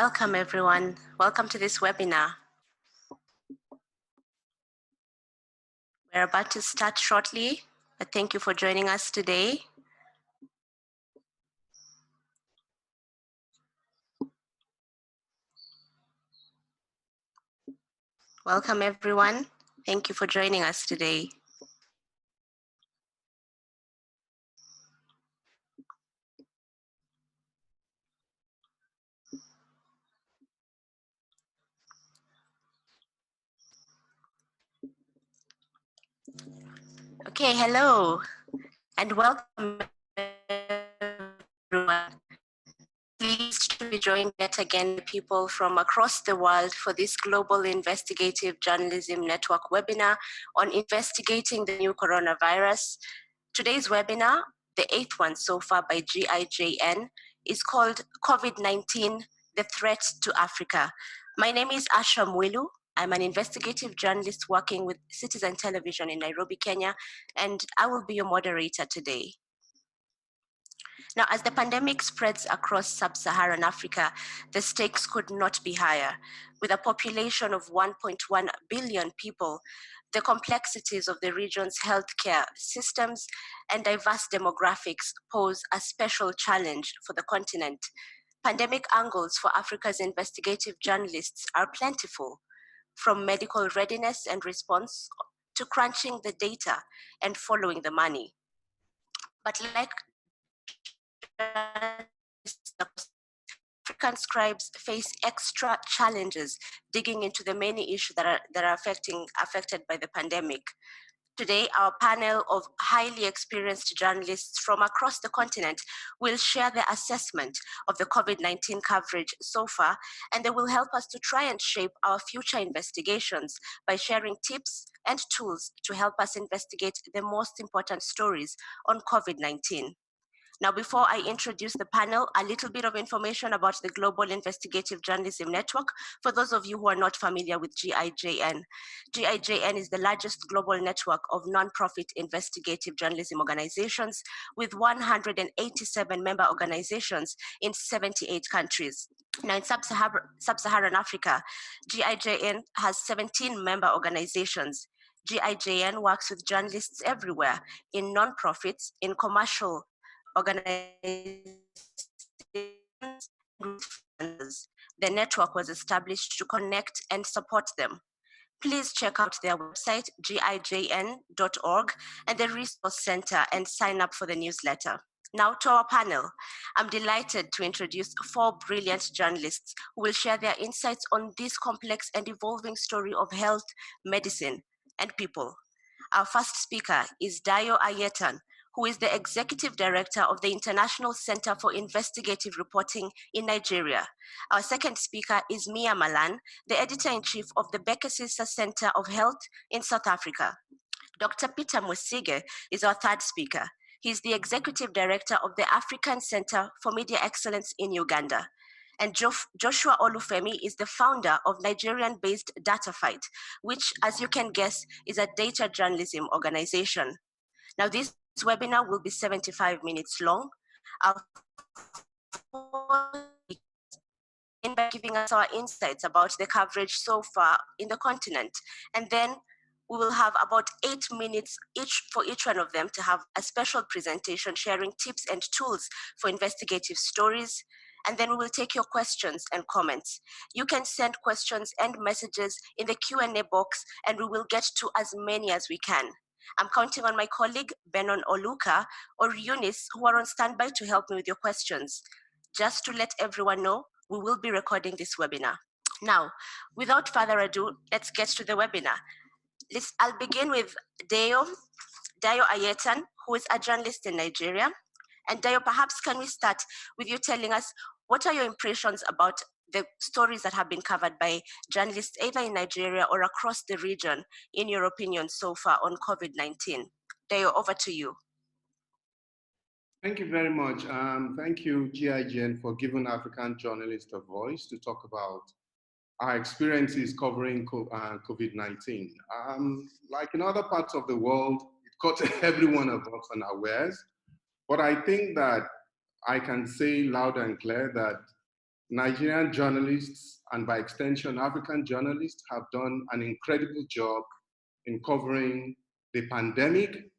Welcome everyone. Welcome to this webinar. We're about to start shortly, but thank you for joining us today. Welcome everyone. Thank you for joining us today. Okay, hello and welcome everyone. Pleased to be joined yet again people from across the world for this Global Investigative Journalism Network webinar on investigating the new coronavirus. Today's webinar, the 8th one so far by GIJN, is called COVID-19, the Threat to Africa. My name is Asha Mwilu. I'm an investigative journalist working with Citizen Television in Nairobi, Kenya, and I will be your moderator today. Now, as the pandemic spreads across sub-Saharan Africa, the stakes could not be higher. With a population of 1.1 billion people, the complexities of the region's healthcare systems and diverse demographics pose a special challenge for the continent. Pandemic angles for Africa's investigative journalists are plentiful, from medical readiness and response to crunching the data and following the money. But like African scribes face extra challenges digging into the many issues that are affected by the pandemic. Today, our panel of highly experienced journalists from across the continent will share their assessment of the COVID-19 coverage so far, and they will help us to try and shape our future investigations by sharing tips and tools to help us investigate the most important stories on COVID-19. Now, before I introduce the panel, a little bit of information about the Global Investigative Journalism Network for those of you who are not familiar with GIJN. GIJN is the largest global network of nonprofit investigative journalism organizations with 187 member organizations in 78 countries. Now, in sub-Saharan Africa, GIJN has 17 member organizations. GIJN works with journalists everywhere, in nonprofits, in commercial organizations. The network was established to connect and support them. Please check out their website, gijn.org, and the Resource Center and sign up for the newsletter. Now to our panel. I'm delighted to introduce 4 brilliant journalists who will share their insights on this complex and evolving story of health, medicine, and people. Our first speaker is Dayo Aiyetan, who is the Executive Director of the International Center for Investigative Reporting in Nigeria. Our second speaker is Mia Malan, the Editor-in-Chief of the Bhekisisa Center of Health in South Africa. Dr. Peter Mwesige is our third speaker. He's the Executive Director of the African Center for Media Excellence in Uganda. And Joshua Olufemi is the founder of Nigerian-based Dataphyte, which, as you can guess, is a data journalism organization. Now, this webinar will be 75 minutes long. By giving us our insights about the coverage so far in the continent. And then we will have about 8 minutes for each one of them to have a special presentation sharing tips and tools for investigative stories. And then we will take your questions and comments. You can send questions and messages in the Q&A box, and we will get to as many as we can. I'm counting on my colleague, Benon Oluka, or Eunice, who are on standby to help me with your questions. Just to let everyone know, we will be recording this webinar. Now, without further ado, let's get to the webinar. I'll begin with Dayo Aiyetan, who is a journalist in Nigeria. And Dayo, perhaps can we start with you telling us what are your impressions about the stories that have been covered by journalists either in Nigeria or across the region, in your opinion, so far on COVID-19? Dayo, over to you. Thank you very much. Thank you, GIJN, for giving African journalists a voice to talk about our experiences covering COVID-19. Like in other parts of the world, it caught every one of us unawares. But I think that I can say loud and clear that Nigerian journalists, and by extension, African journalists, have done an incredible job in covering the pandemic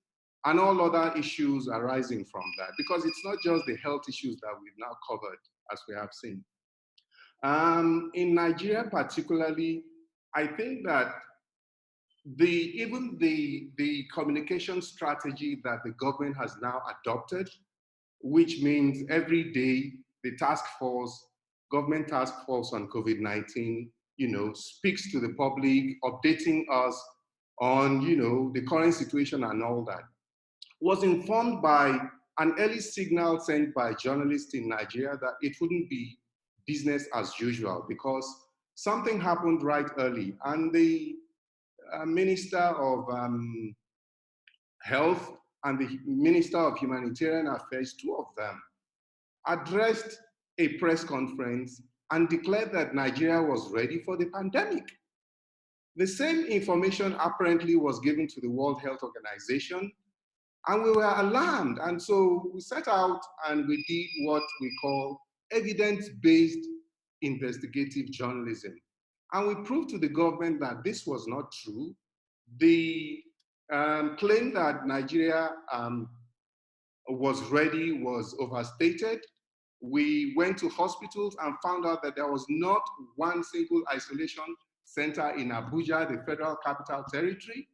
and all other issues arising from that, because it's not just the health issues that we've now covered, as we have seen. In Nigeria particularly, I think that even the communication strategy that the government has now adopted, which means every day the government task force on COVID-19, speaks to the public, updating us on, the current situation and all that, was informed by an early signal sent by journalists in Nigeria that it wouldn't be business as usual, because something happened right early. And the Minister of Health and the Minister of Humanitarian Affairs, two of them, addressed a press conference and declared that Nigeria was ready for the pandemic. The same information apparently was given to the World Health Organization, and we were alarmed. And so we set out and we did what we call evidence-based investigative journalism. And we proved to the government that this was not true. The claim that Nigeria was ready was overstated. We went to hospitals and found out that there was not one single isolation center in Abuja, the Federal Capital Territory.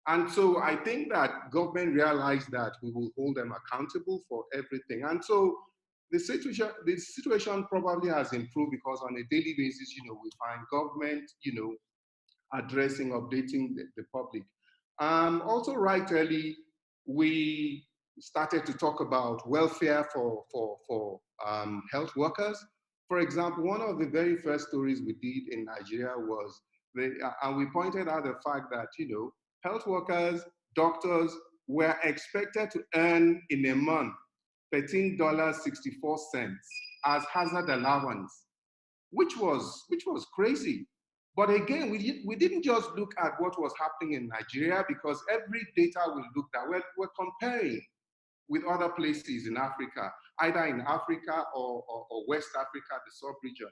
And so I think that government realized that we will hold them accountable for everything. And so the situation probably has improved, because on a daily basis, we find government, addressing, updating the public. Also right early, we started to talk about welfare for health workers. For example, one of the very first stories we did in Nigeria was, and we pointed out the fact that, health workers, doctors were expected to earn in a month $13.64 as hazard allowance, which was crazy. But again, we didn't just look at what was happening in Nigeria, because every data we looked at, we're comparing with other places in Africa, either in Africa or West Africa, the sub-region.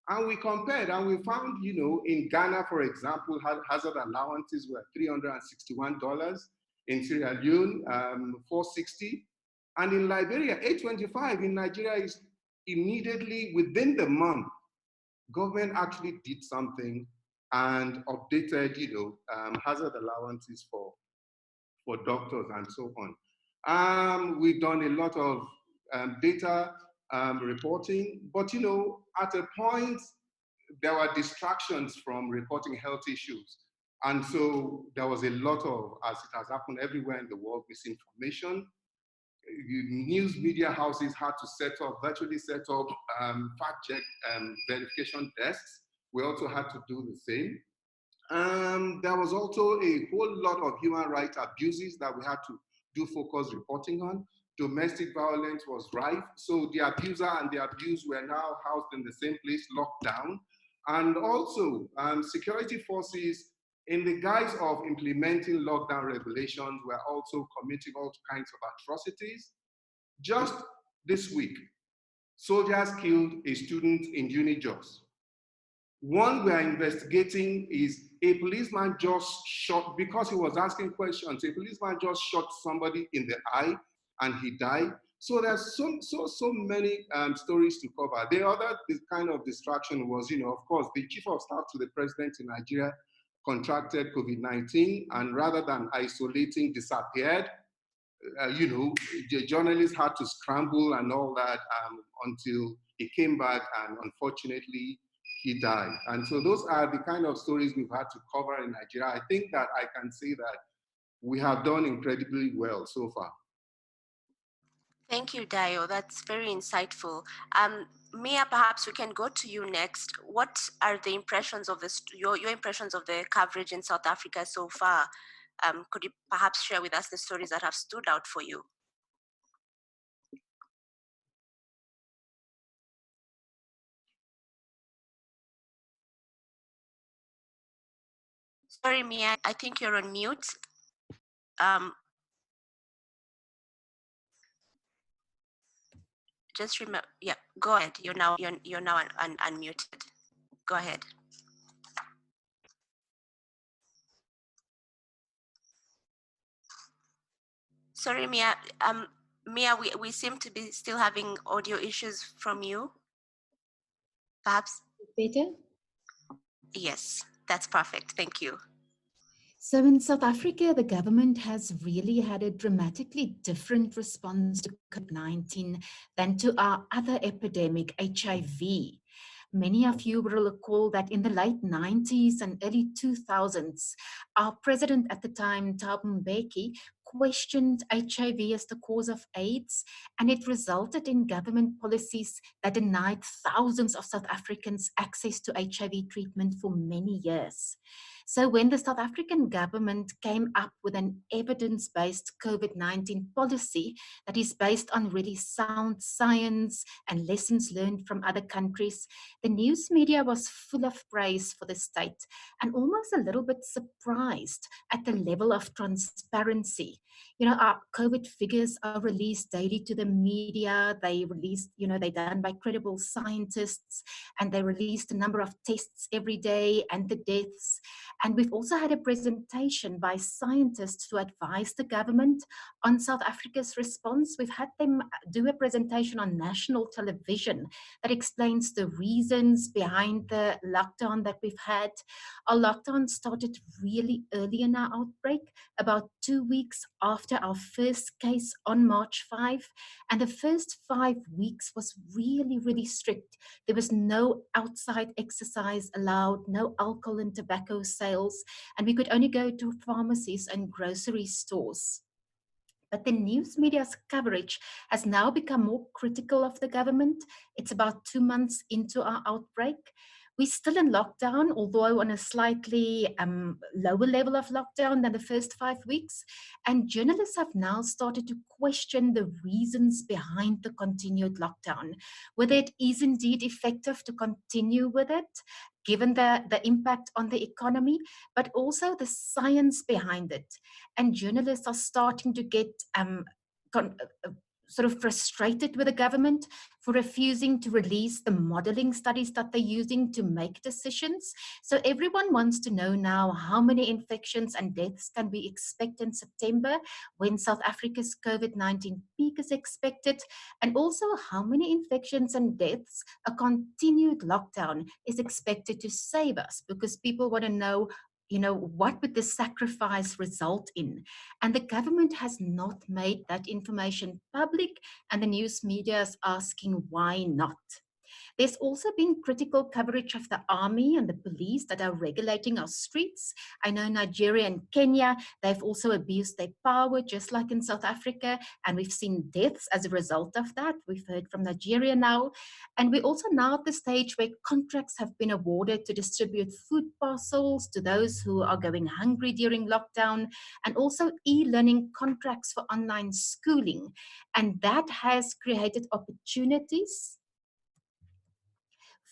And we compared and we found, in Ghana, for example, hazard allowances were $361, in Sierra Leone, $460, and in Liberia, $825. In Nigeria, is immediately within the month, government actually did something and updated, hazard allowances for doctors and so on. We've done a lot of data reporting, but at a point, there were distractions from reporting health issues. And so there was a lot of, as it has happened everywhere in the world, misinformation. News media houses had to virtually set up fact-check verification desks. We also had to do the same. There was also a whole lot of human rights abuses that we had to do focused reporting on. Domestic violence was rife, so the abuser and the abused were now housed in the same place, locked down. And also, security forces, in the guise of implementing lockdown regulations, were also committing all kinds of atrocities. Just this week, soldiers killed a student in Unijos. One we are investigating is a policeman just shot, because he was asking questions, a policeman just shot somebody in the eye and he died. So there's so many stories to cover. The other kind of distraction was, of course, the chief of staff to the president in Nigeria contracted COVID-19, and rather than isolating, disappeared. The journalists had to scramble and all that until he came back, and unfortunately, he died. And so those are the kind of stories we've had to cover in Nigeria. I think that I can say that we have done incredibly well so far. Thank you, Dayo. That's very insightful. Mia, perhaps we can go to you next. What are the impressions of your impressions of the coverage in South Africa so far? Could you perhaps share with us the stories that have stood out for you? Sorry, Mia, I think you're on mute. just remember, yeah, go ahead. You're now unmuted. Go ahead. Sorry, Mia. Mia, we seem to be still having audio issues from you. Perhaps? Better? Yes, that's perfect. Thank you. So in South Africa, the government has really had a dramatically different response to COVID-19 than to our other epidemic, HIV. Many of you will recall that in the late 90s and early 2000s, our president at the time, Thabo Mbeki, questioned HIV as the cause of AIDS, and it resulted in government policies that denied thousands of South Africans access to HIV treatment for many years. So when the South African government came up with an evidence-based COVID-19 policy that is based on really sound science and lessons learned from other countries, the news media was full of praise for the state and almost a little bit surprised at the level of transparency. You know, our COVID figures are released daily to the media. They released, they're done by credible scientists, and they released a number of tests every day and the deaths. And we've also had a presentation by scientists who advise the government on South Africa's response. We've had them do a presentation on national television that explains the reasons behind the lockdown that we've had. Our lockdown started really early in our outbreak, about 2 weeks after our first case on March 5. And the first 5 weeks was really, really strict. There was no outside exercise allowed, no alcohol and tobacco sales, and we could only go to pharmacies and grocery stores. But the news media's coverage has now become more critical of the government. It's about 2 months into our outbreak. We're still in lockdown, although on a slightly lower level of lockdown than the first 5 weeks. And journalists have now started to question the reasons behind the continued lockdown, whether it is indeed effective to continue with it, given the impact on the economy, but also the science behind it. And journalists are starting to get sort of frustrated with the government for refusing to release the modeling studies that they're using to make decisions. So everyone wants to know now how many infections and deaths can we expect in September when South Africa's COVID-19 peak is expected, and also how many infections and deaths a continued lockdown is expected to save us, because people want to know, what would the sacrifice result in? And the government has not made that information public, and the news media is asking why not. There's also been critical coverage of the army and the police that are regulating our streets. I know Nigeria and Kenya, they've also abused their power, just like in South Africa, and we've seen deaths as a result of that. We've heard from Nigeria now. And we're also now at the stage where contracts have been awarded to distribute food parcels to those who are going hungry during lockdown, and also e-learning contracts for online schooling. And that has created opportunities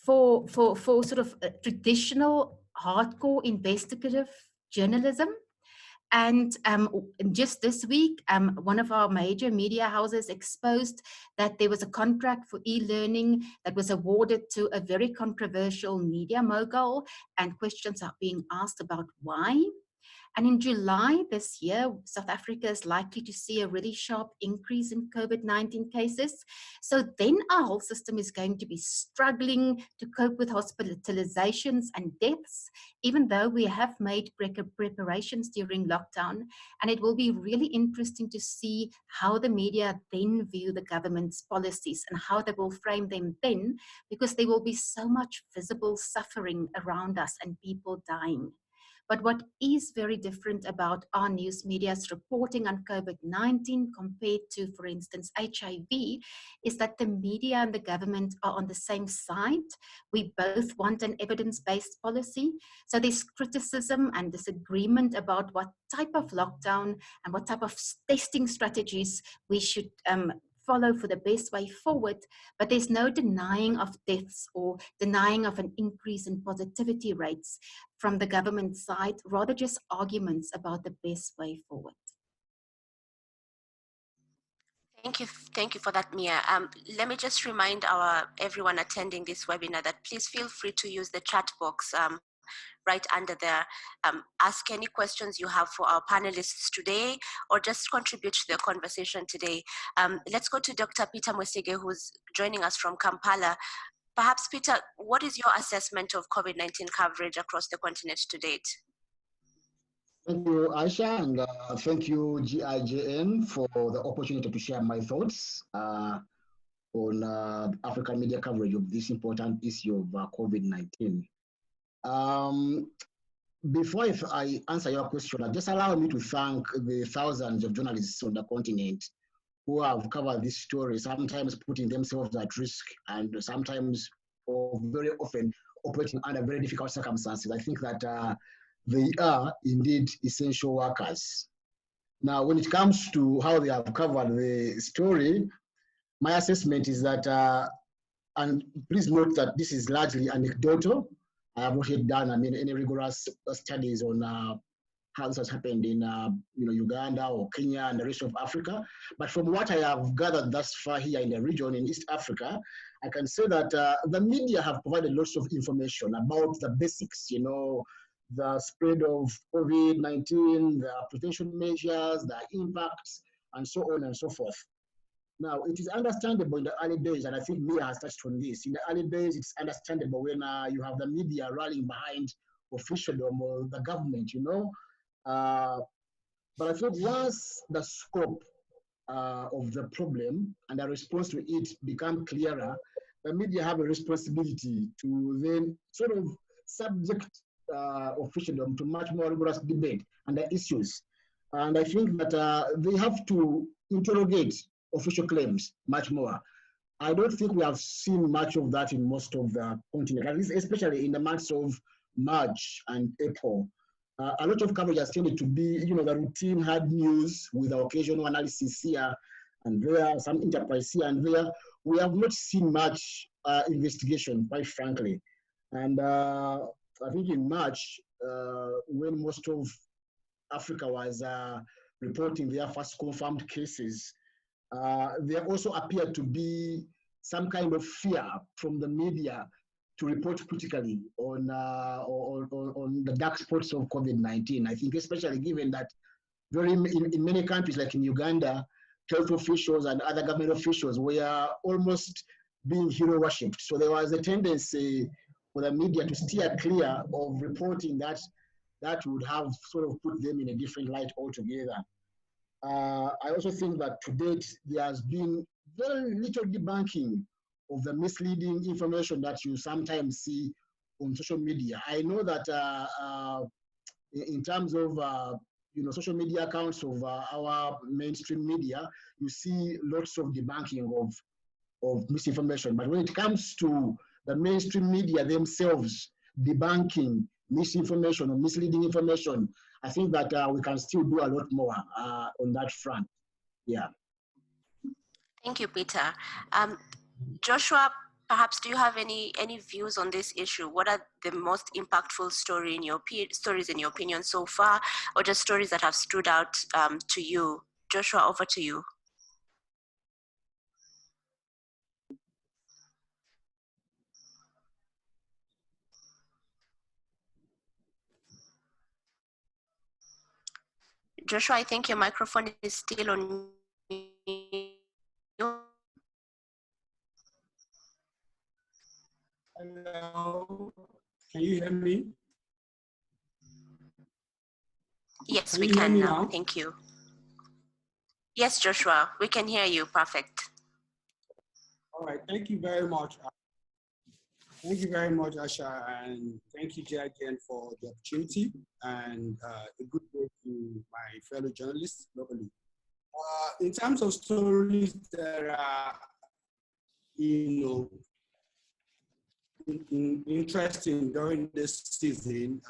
for sort of traditional hardcore investigative journalism. And just this week, one of our major media houses exposed that there was a contract for e-learning that was awarded to a very controversial media mogul, and questions are being asked about why. And in July this year, South Africa is likely to see a really sharp increase in COVID-19 cases. So then our whole system is going to be struggling to cope with hospitalizations and deaths, even though we have made preparations during lockdown. And it will be really interesting to see how the media then view the government's policies and how they will frame them then, because there will be so much visible suffering around us and people dying. But what is very different about our news media's reporting on COVID-19 compared to, for instance, HIV, is that the media and the government are on the same side. We both want an evidence-based policy. So there's criticism and disagreement about what type of lockdown and what type of testing strategies we should follow for the best way forward, but there's no denying of deaths or denying of an increase in positivity rates from the government side, rather just arguments about the best way forward. Thank you for that, Mia. Let me just remind everyone attending this webinar that please feel free to use the chat box right under there. Ask any questions you have for our panelists today, or just contribute to the conversation today. Let's go to Dr. Peter Mwesige, who's joining us from Kampala. Perhaps, Peter, what is your assessment of COVID-19 coverage across the continent to date? Thank you, Asha, and thank you, GIJN, for the opportunity to share my thoughts on African media coverage of this important issue of COVID-19. Before I answer your question, just allow me to thank the thousands of journalists on the continent who have covered this story, sometimes putting themselves at risk and sometimes, or very often, operating under very difficult circumstances. I think that they are indeed essential workers. Now, when it comes to how they have covered the story, my assessment is that, and please note that this is largely anecdotal. I have not yet done any rigorous studies on how this has happened in Uganda or Kenya and the rest of Africa. But from what I have gathered thus far here in the region in East Africa, I can say that the media have provided lots of information about the basics, the spread of COVID-19, the protection measures, the impacts, and so on and so forth. Now, it is understandable in the early days, and I think Mia has touched on this. In the early days, it's understandable when you have the media rallying behind officialdom or the government, But I think once the scope of the problem and the response to it become clearer, the media have a responsibility to then sort of subject officialdom to much more rigorous debate and the issues. And I think that they have to interrogate official claims much more. I don't think we have seen much of that in most of the continent, at least especially in the months of March and April. A lot of coverage has tended to be, the routine hard news with the occasional analysis here and there, some enterprise here and there. We have not seen much investigation, quite frankly. And I think in March, when most of Africa was reporting their first confirmed cases, there also appeared to be some kind of fear from the media to report critically on the dark spots of COVID-19. I think especially given that in many countries, like in Uganda, health officials and other government officials were almost being hero worshipped. So there was a tendency for the media to steer clear of reporting that would have sort of put them in a different light altogether. I also think that to date, there has been very little debunking of the misleading information that you sometimes see on social media. I know that in terms of social media accounts of our mainstream media, you see lots of debunking of misinformation. But when it comes to the mainstream media themselves debunking misinformation or misleading information, I think that we can still do a lot more on that front. Yeah. Thank you, Peter. Joshua, perhaps do you have any views on this issue? What are the most impactful stories in your opinion so far, or just stories that have stood out to you? Joshua, over to you. Joshua, I think your microphone is still on mute. Hello, can you hear me? Yes, we can now. Thank you. Yes, Joshua, we can hear you. Perfect. All right, thank you very much. Thank you very much, Asha, and thank you, GIJN, for the opportunity and a good day to my fellow journalists locally. In terms of stories that are, interesting during this season,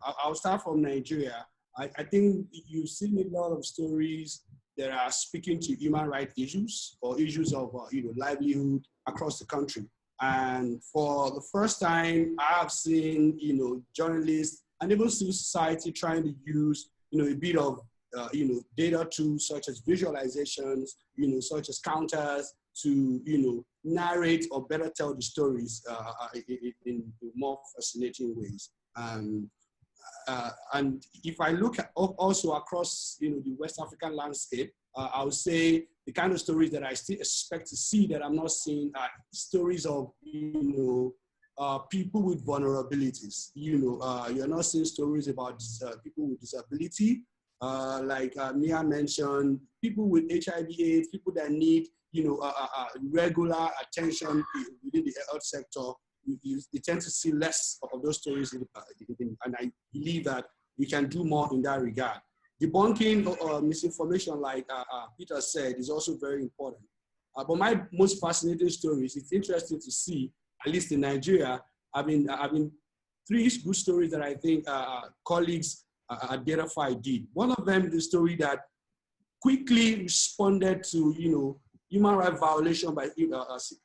I'll start from Nigeria. I think you've seen a lot of stories that are speaking to human rights issues or issues of livelihood across the country. And for the first time, I have seen journalists and even civil society trying to use a bit of data tools such as visualizations, such as counters to, narrate or better tell the stories in more fascinating ways. And if I look at also across, the West African landscape, I would say the kind of stories that I still expect to see that I'm not seeing are stories of, people with vulnerabilities. You're not seeing stories about people with disability, like Mia mentioned, people with HIV/AIDS, people that need, regular attention within the health sector. You tend to see less of those stories, and I believe that we can do more in that regard. Debunking misinformation, like Peter said, is also very important. But my most fascinating stories, it's interesting to see, at least in Nigeria, I've been three good stories that I think colleagues at Dataphyte did. One of them is the story that quickly responded to, human rights violation by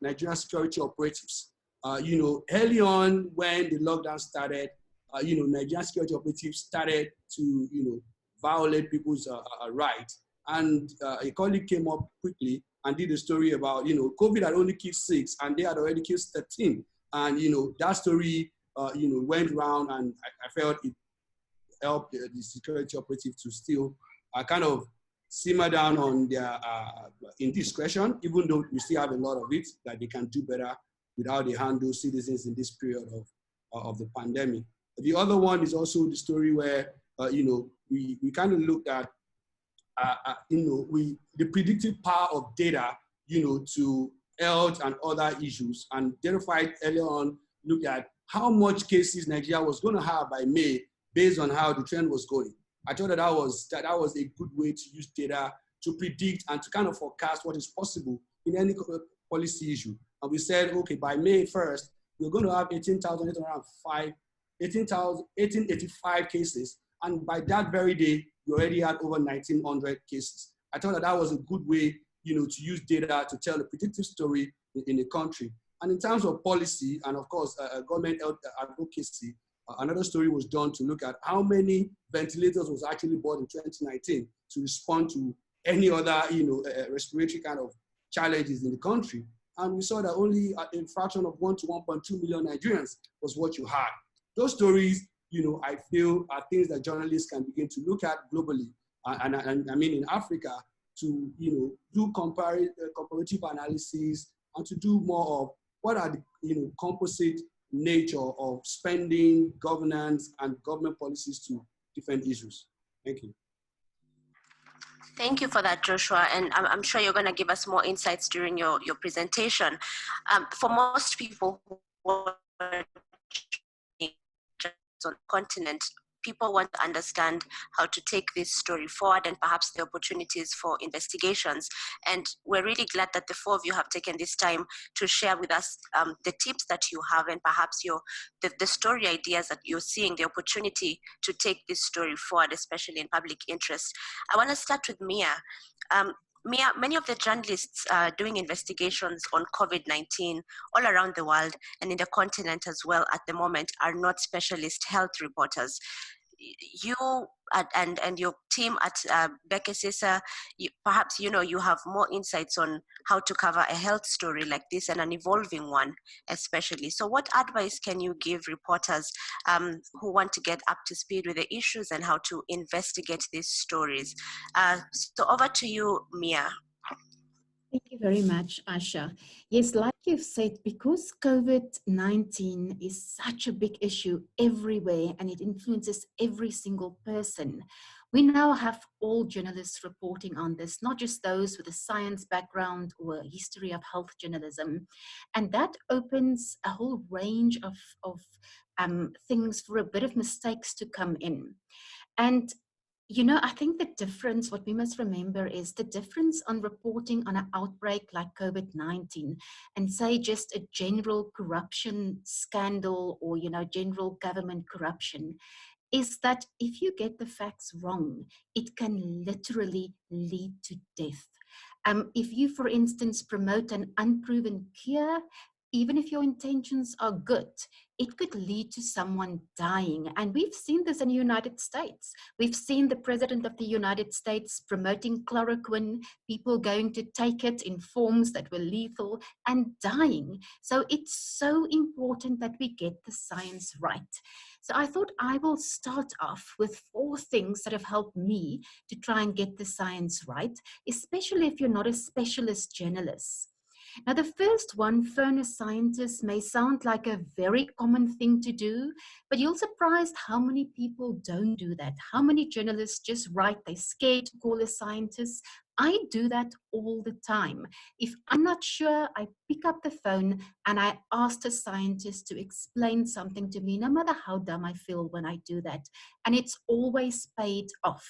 Nigerian security operatives. Early on when the lockdown started, Nigerian security operatives started to, violate people's rights. And a colleague came up quickly and did a story about, COVID had only killed 6 and they had already killed 13. And, that story, went around, and I felt it helped the security operative to still kind of simmer down on their indiscretion, even though we still have a lot of it that they can do better with how they handle citizens in this period of the pandemic. The other one is also the story where, we kind of looked at, the predictive power of data, to health and other issues, and Dataphyte earlier on looked at how much cases Nigeria was going to have by May based on how the trend was going. I thought that was a good way to use data to predict and to kind of forecast what is possible in any policy issue. And we said, okay, by May 1st, we're going to have 1885 cases. And by that very day, we already had over 1,900 cases. I thought that was a good way, to use data to tell a predictive story in the country. And in terms of policy and of course, government health advocacy, another story was done to look at how many ventilators was actually bought in 2019 to respond to any other, respiratory kind of challenges in the country. And we saw that only a fraction of 1 to 1.2 million Nigerians was what you had. Those stories, I feel are things that journalists can begin to look at globally. And I mean in Africa to, do comparative analysis and to do more of what are the, composite nature of spending, governance, and government policies to different issues. Thank you. Thank you for that, Joshua. And I'm sure you're going to give us more insights during your presentation. For most people who are on the continent, people want to understand how to take this story forward and perhaps the opportunities for investigations. And we're really glad that the four of you have taken this time to share with us the tips that you have and perhaps the story ideas that you're seeing, the opportunity to take this story forward, especially in public interest. I want to start with Mia. Mia, many of the journalists doing investigations on COVID-19 all around the world and in the continent as well at the moment are not specialist health reporters. You and your team at Bhekisisa, perhaps you have more insights on how to cover a health story like this and an evolving one especially. So what advice can you give reporters who want to get up to speed with the issues and how to investigate these stories? So over to you, Mia. Thank you very much, Asha. Yes, like you've said, because COVID-19 is such a big issue everywhere and it influences every single person, we now have all journalists reporting on this, not just those with a science background or a history of health journalism. And that opens a whole range of things for a bit of mistakes to come in. And I think the difference, what we must remember is the difference on reporting on an outbreak like COVID-19 and say just a general corruption scandal or, general government corruption is that if you get the facts wrong, it can literally lead to death. If you, for instance, promote an unproven cure, even if your intentions are good, it could lead to someone dying. And we've seen this in the United States. We've seen the President of the United States promoting chloroquine, people going to take it in forms that were lethal and dying. So it's so important that we get the science right. So I thought I will start off with 4 things that have helped me to try and get the science right, especially if you're not a specialist journalist. Now, the first one, phone a scientist, may sound like a very common thing to do, but you'll be surprised how many people don't do that. How many journalists just write, they're scared to call a scientist. I do that all the time. If I'm not sure, I pick up the phone and I ask a scientist to explain something to me, no matter how dumb I feel when I do that. And it's always paid off.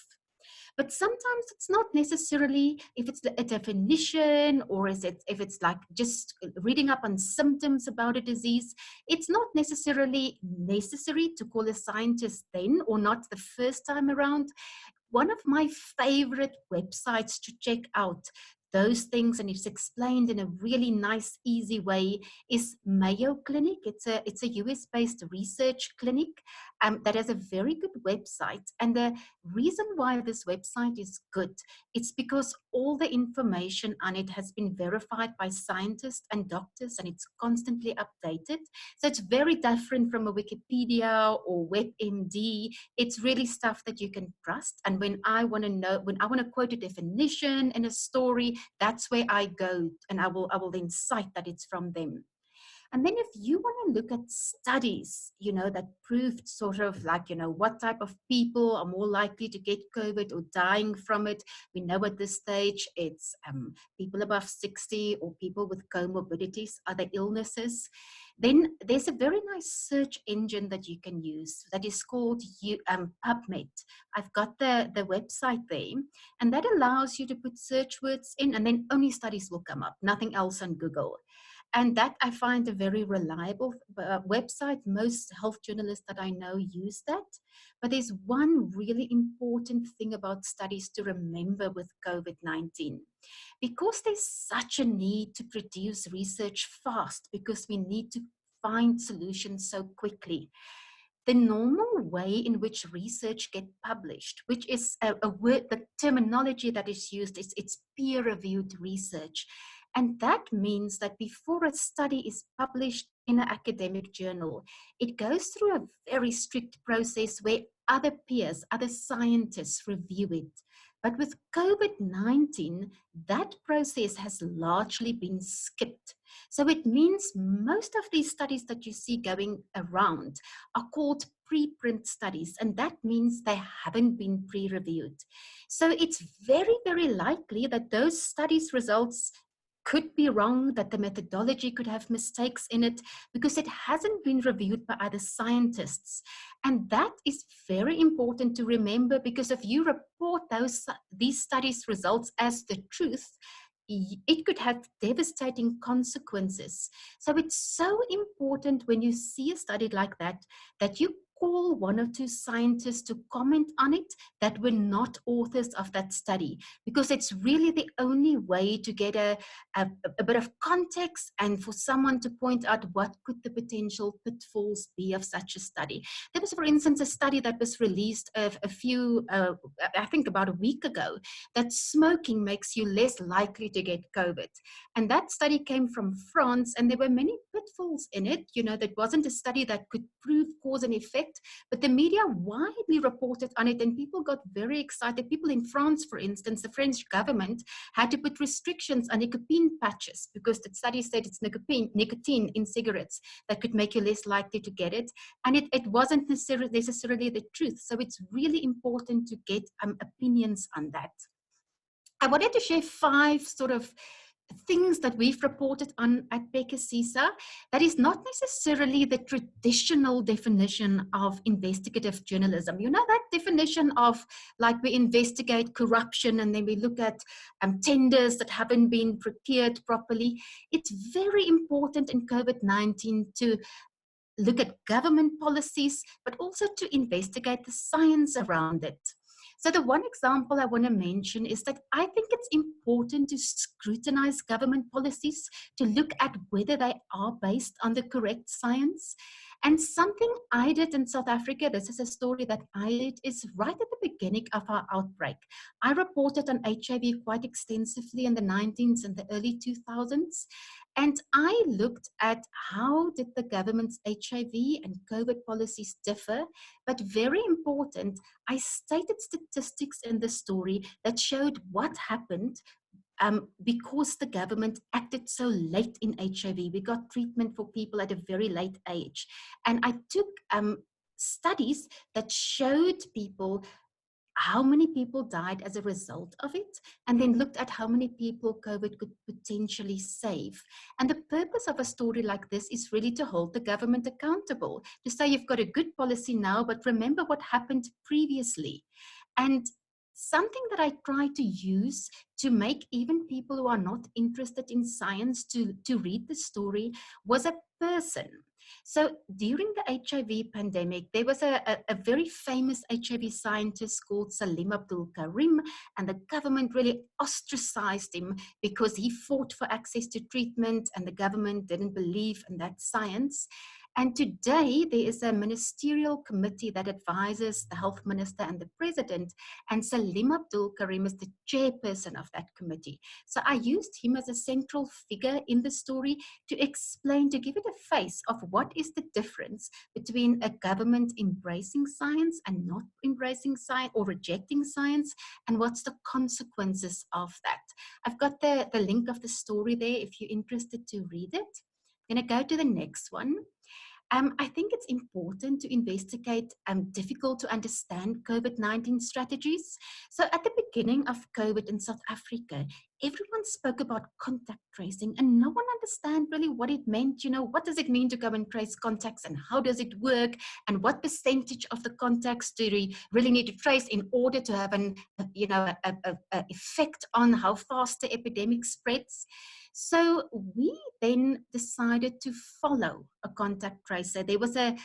But sometimes it's not necessarily if it's a definition or if it's like just reading up on symptoms about a disease. It's not necessarily necessary to call a scientist then, or not the first time around. One of my favorite websites to check out those things, and it's explained in a really nice, easy way, is Mayo Clinic. It's a US-based research clinic that has a very good website. And the reason why this website is good, it's because all the information on it has been verified by scientists and doctors, and it's constantly updated. So it's very different from a Wikipedia or WebMD. It's really stuff that you can trust. And when I want to quote a definition in a story, that's where I go, and I will then cite that it's from them. And then if you want to look at studies, that proved sort of like, what type of people are more likely to get COVID or dying from it. We know at this stage it's people above 60 or people with comorbidities, other illnesses. Then there's a very nice search engine that you can use that is called PubMed. I've got the website there, and that allows you to put search words in, and then only studies will come up, nothing else on Google. And that I find a very reliable website. Most health journalists that I know use that. But there's one really important thing about studies to remember with COVID-19. Because there's such a need to produce research fast, because we need to find solutions so quickly, the normal way in which research gets published, which is a word, the terminology that is used, it's peer-reviewed research. And that means that before a study is published in an academic journal, it goes through a very strict process where other peers, other scientists review it. But with COVID-19, that process has largely been skipped. So it means most of these studies that you see going around are called preprint studies, and that means they haven't been pre-reviewed. So it's very, very likely that those studies' results could be wrong, that the methodology could have mistakes in it because it hasn't been reviewed by other scientists. And that is very important to remember, because if you report these studies' results as the truth, it could have devastating consequences. So it's so important when you see a study like that, that you call 1 or 2 scientists to comment on it that were not authors of that study, because it's really the only way to get a bit of context and for someone to point out what could the potential pitfalls be of such a study. There was, for instance, a study that was released I think about a week ago, that smoking makes you less likely to get COVID. And that study came from France, and there were many pitfalls in it. That wasn't a study that could prove cause and effect, but the media widely reported on it, and people got very excited. People in France, for instance, the French government had to put restrictions on nicotine patches because the study said it's nicotine in cigarettes that could make you less likely to get it. And it wasn't necessarily the truth. So it's really important to get opinions on that. I wanted to share 5 sort of things that we've reported on at Bhekisisa that is not necessarily the traditional definition of investigative journalism. That definition of, like, we investigate corruption and then we look at tenders that haven't been prepared properly. It's very important in COVID-19 to look at government policies, but also to investigate the science around it. So the one example I want to mention is that I think it's important to scrutinize government policies to look at whether they are based on the correct science. And something I did in South Africa, this is a story that I did, is right at the beginning of our outbreak. I reported on HIV quite extensively in the 19s and the early 2000s. And I looked at how did the government's HIV and COVID policies differ, but very important, I stated statistics in the story that showed what happened because the government acted so late in HIV. We got treatment for people at a very late age. And I took studies that showed people how many people died as a result of it, and then looked at how many people COVID could potentially save. And the purpose of a story like this is really to hold the government accountable, to say you've got a good policy now, but remember what happened previously. And something that I try to use to make even people who are not interested in science to read the story was a person. So during the HIV pandemic, there was a very famous HIV scientist called Salim Abdul Karim, and the government really ostracized him because he fought for access to treatment and the government didn't believe in that science. And today there is a ministerial committee that advises the health minister and the president, and Salim Abdul Karim is the chairperson of that committee. So I used him as a central figure in the story to explain, to give it a face of what is the difference between a government embracing science and not embracing science or rejecting science, and what's the consequences of that. I've got the link of the story there if you're interested to read it. I'm going to go to the next one. I think it's important to investigate difficult to understand COVID-19 strategies. So at the beginning of COVID in South Africa, everyone spoke about contact tracing and no one understood really what it meant. You know, what does it mean to go and trace contacts and how does it work and what percentage of the contacts do we really need to trace in order to have an effect on how fast the epidemic spreads. So we then decided to follow a contact tracer. There was a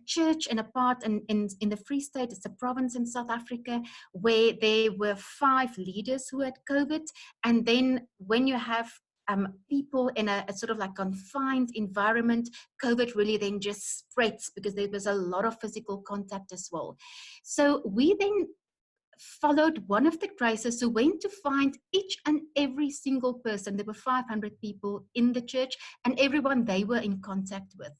church in a part in the Free State, it's a province in South Africa, where there were 5 leaders who had COVID. And then when you have people in a sort of like confined environment, COVID really then just spreads because there was a lot of physical contact as well. So we then followed one of the tracers who went to find each and every single person. There were 500 people in the church and everyone they were in contact with.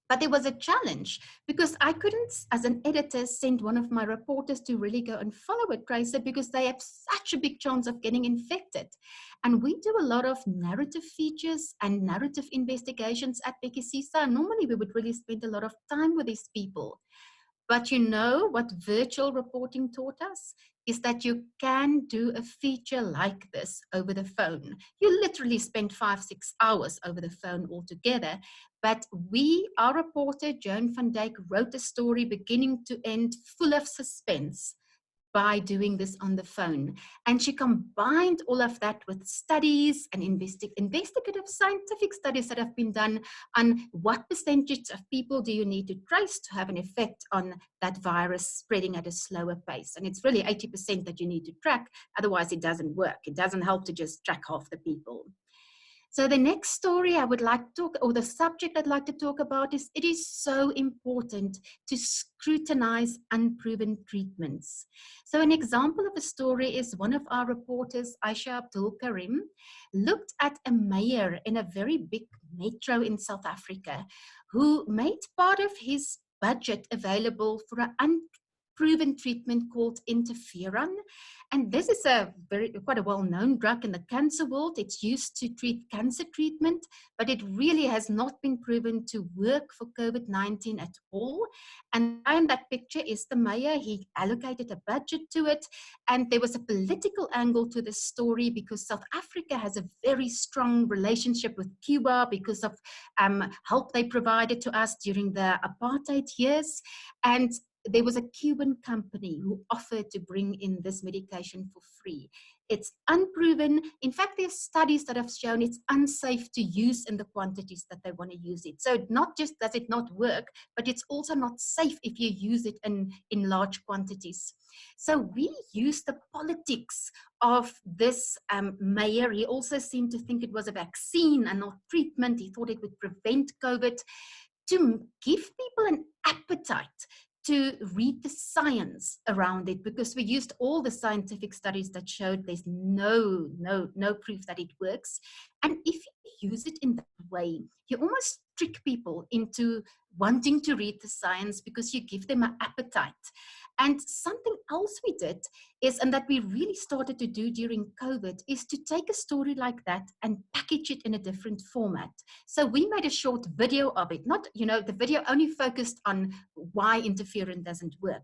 But there was a challenge because I couldn't, as an editor, send one of my reporters to really go and follow a tracer because they have such a big chance of getting infected. And we do a lot of narrative features and narrative investigations at Bhekisisa. Normally we would really spend a lot of time with these people. But you know what virtual reporting taught us is that you can do a feature like this over the phone. You literally spend 5-6 hours over the phone altogether. But our reporter, Joan van Dijk, wrote a story beginning to end full of suspense by doing this on the phone. And she combined all of that with studies and investigative scientific studies that have been done on what percentage of people do you need to trace to have an effect on that virus spreading at a slower pace. And it's really 80% that you need to track, otherwise it doesn't work. It doesn't help to just track half the people. So the next story I would like to talk, or the subject I'd like to talk about is, it is so important to scrutinize unproven treatments. So an example of a story is one of our reporters, Asha Abdul Karim, looked at a mayor in a very big metro in South Africa who made part of his budget available for an unproven treatment called interferon. And this is quite a well-known drug in the cancer world. It's used to treat cancer treatment, but it really has not been proven to work for COVID-19 at all. And in that picture is the mayor. He allocated a budget to it. And there was a political angle to this story because South Africa has a very strong relationship with Cuba because of help they provided to us during the apartheid years. And there was a Cuban company who offered to bring in this medication for free. It's unproven. In fact, there's studies that have shown it's unsafe to use in the quantities that they want to use it. So not just does it not work, but it's also not safe if you use it in large quantities. So we use the politics of this mayor. He also seemed to think it was a vaccine and not treatment. He thought it would prevent COVID, to give people an appetite to read the science around it, because we used all the scientific studies that showed there's no proof that it works. And if you use it in that way, you almost trick people into wanting to read the science because you give them an appetite. And something else we did is, and that we really started to do during COVID, is to take a story like that and package it in a different format. So we made a short video of it. Not, the video only focused on why interferon doesn't work,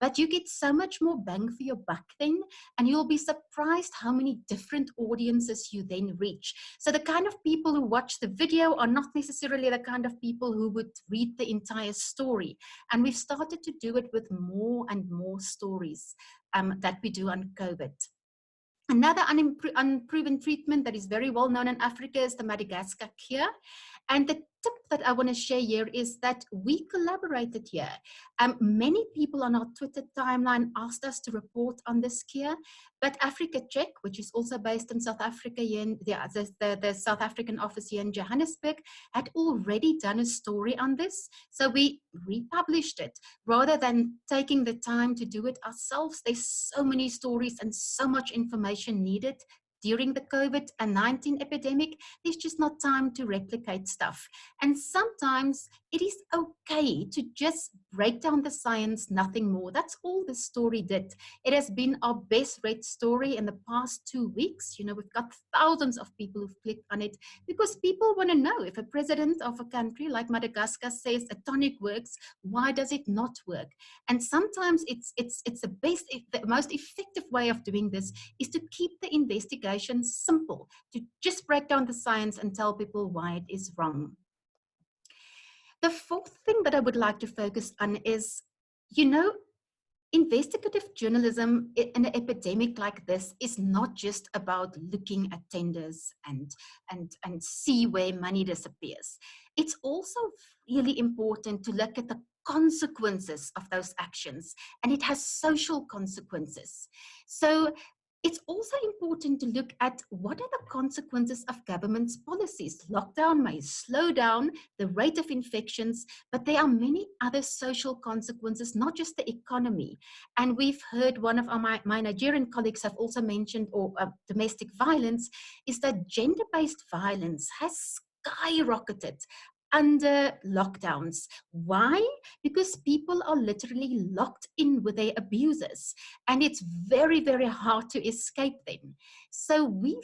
but you get so much more bang for your buck then, and you'll be surprised how many different audiences you then reach. So the kind of people who watch the video are not necessarily the kind of people who would read the entire story. And we've started to do it with more and more stories that we do on COVID. Another unproven treatment that is very well known in Africa is the Madagascar cure. And the tip that I want to share here is that we collaborated here. Many people on our Twitter timeline asked us to report on this cure, but Africa Check, which is also based in South Africa, here in the South African office here in Johannesburg, had already done a story on this. So we republished it rather than taking the time to do it ourselves. There's so many stories and so much information needed during the COVID-19 epidemic. There's just not time to replicate stuff. And sometimes it is okay to just break down the science, nothing more. That's all the story did. It has been our best read story in the past 2 weeks. We've got thousands of people who've clicked on it because people want to know, if a president of a country like Madagascar says a tonic works, why does it not work? And sometimes it's the most effective way of doing this is to keep the investigation simple, to just break down the science and tell people why it is wrong. The fourth thing that I would like to focus on is, investigative journalism in an epidemic like this is not just about looking at tenders and see where money disappears. It's also really important to look at the consequences of those actions, and it has social consequences. So it's also important to look at what are the consequences of government's policies. Lockdown may slow down the rate of infections, but there are many other social consequences, not just the economy. And we've heard one of my Nigerian colleagues have also mentioned, or domestic violence, is that gender-based violence has skyrocketed under lockdowns. Why? Because people are literally locked in with their abusers, and it's very, very hard to escape them. So we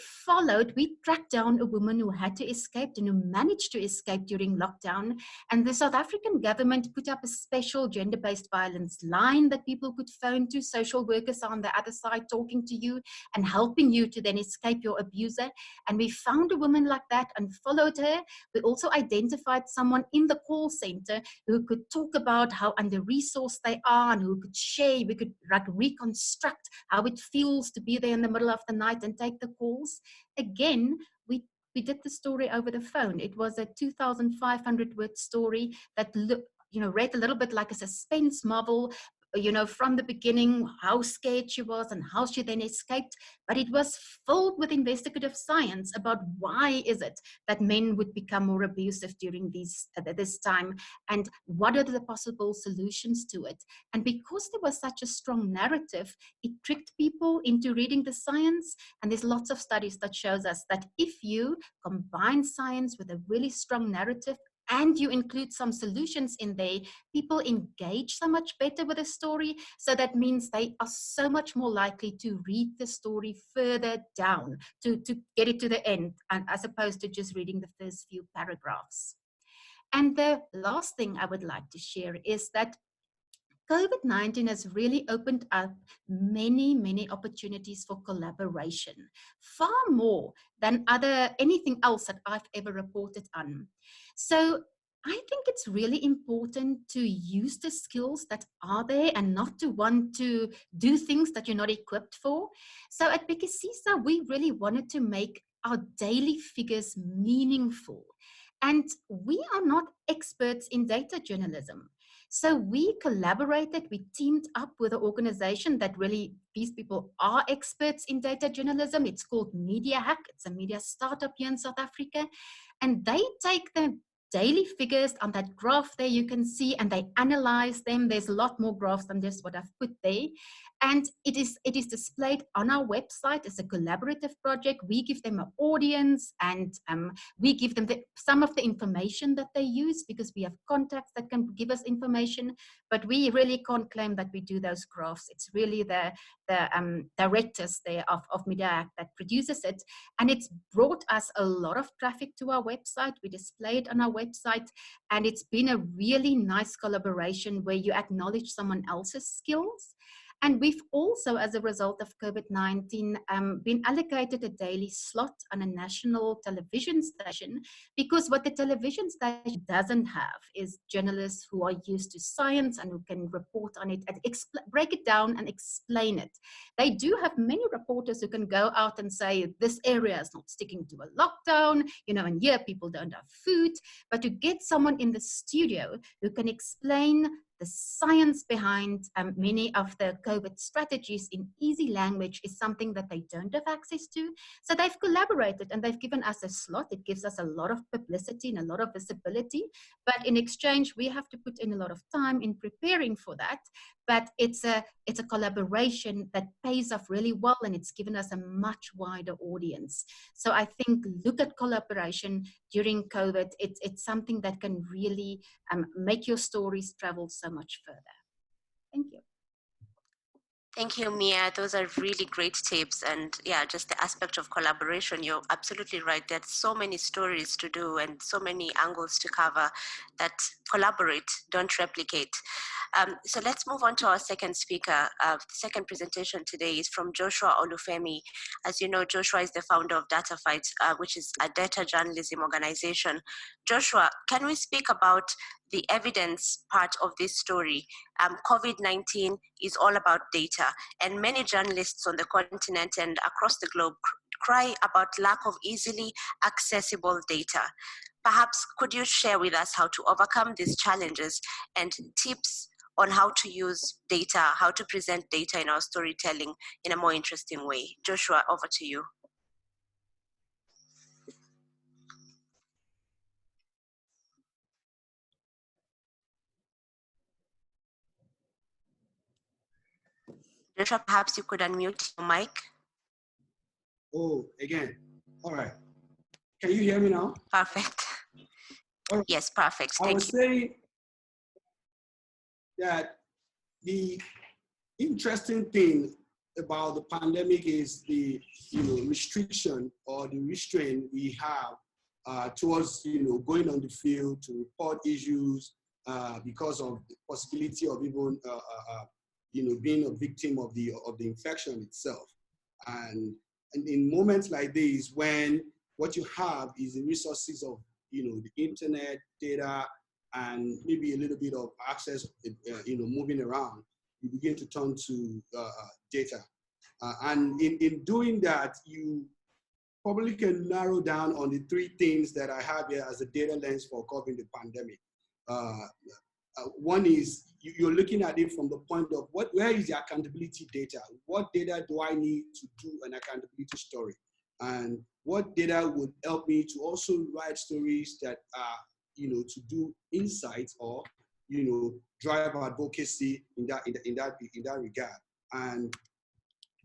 tracked down a woman who had to escape and who managed to escape during lockdown. And the South African government put up a special gender-based violence line that people could phone to. Social workers are on the other side talking to you and helping you to then escape your abuser. And we found a woman like that and followed her. We also identified someone in the call center who could talk about how under-resourced they are and who could share. We could reconstruct how it feels to be there in the middle of the night and take the calls. Again, we did the story over the phone. It was a 2,500 word story that read a little bit like a suspense novel, from the beginning, how scared she was and how she then escaped. But it was filled with investigative science about why is it that men would become more abusive during this time, and what are the possible solutions to it. And because there was such a strong narrative, it tricked people into reading the science. And there's lots of studies that shows us that if you combine science with a really strong narrative, and you include some solutions in there, people engage so much better with the story. So that means they are so much more likely to read the story further down, to get it to the end, as opposed to just reading the first few paragraphs. And the last thing I would like to share is that COVID-19 has really opened up many, many opportunities for collaboration, far more than anything else that I've ever reported on. So I think it's really important to use the skills that are there and not to want to do things that you're not equipped for. So at Bhekisisa, we really wanted to make our daily figures meaningful. And we are not experts in data journalism. So we collaborated, we teamed up with an organization that really, these people are experts in data journalism. It's called Media Hack. It's a media startup here in South Africa. And they take the daily figures on that graph there you can see, and they analyze them. There's a lot more graphs than just what I've put there. And it is displayed on our website as a collaborative project. We give them an audience, and we give them some of the information that they use, because we have contacts that can give us information, but we really can't claim that we do those graphs. It's really the directors there of Media that produces it. And it's brought us a lot of traffic to our website. We display it on our website, and it's been a really nice collaboration where you acknowledge someone else's skills. And we've also, as a result of COVID-19, been allocated a daily slot on a national television station, because what the television station doesn't have is journalists who are used to science and who can report on it and break it down and explain it. They do have many reporters who can go out and say, this area is not sticking to a lockdown, and here people don't have food. But to get someone in the studio who can explain the science behind many of the COVID strategies in easy language is something that they don't have access to. So they've collaborated and they've given us a slot. It gives us a lot of publicity and a lot of visibility. But in exchange, we have to put in a lot of time in preparing for that. But it's a collaboration that pays off really well, and it's given us a much wider audience. So I think look at collaboration during COVID. It's something that can really make your stories travel so much further. Thank you. Thank you, Mia. Those are really great tips. And yeah, just the aspect of collaboration, you're absolutely right. There's so many stories to do and so many angles to cover that collaborate, don't replicate. So let's move on to our second speaker. The second presentation today is from Joshua Olufemi. As you know, Joshua is the founder of Dataphyte, which is a data journalism organization. Joshua, can we speak about the evidence part of this story? COVID-19 is all about data, and many journalists on the continent and across the globe cry about lack of easily accessible data. Perhaps could you share with us how to overcome these challenges and tips on how to use data, how to present data in our storytelling in a more interesting way? Joshua, over to you. Joshua, perhaps you could unmute your mic. Oh, again. All right. Can you hear me now? Perfect. Right. Yes, perfect. Thank you. I was saying that the interesting thing about the pandemic is the restriction or the restraint we have towards going on the field to report issues because of the possibility of even being a victim of the infection itself. And in moments like these, when what you have is the resources of the internet, data, and maybe a little bit of access, moving around, you begin to turn to data. And in doing that, you probably can narrow down on the three things that I have here as a data lens for covering the pandemic. One is you're looking at it from the point of where is the accountability data? What data do I need to do an accountability story? And what data would help me to also write stories that are, to do insights or, drive advocacy in that regard. And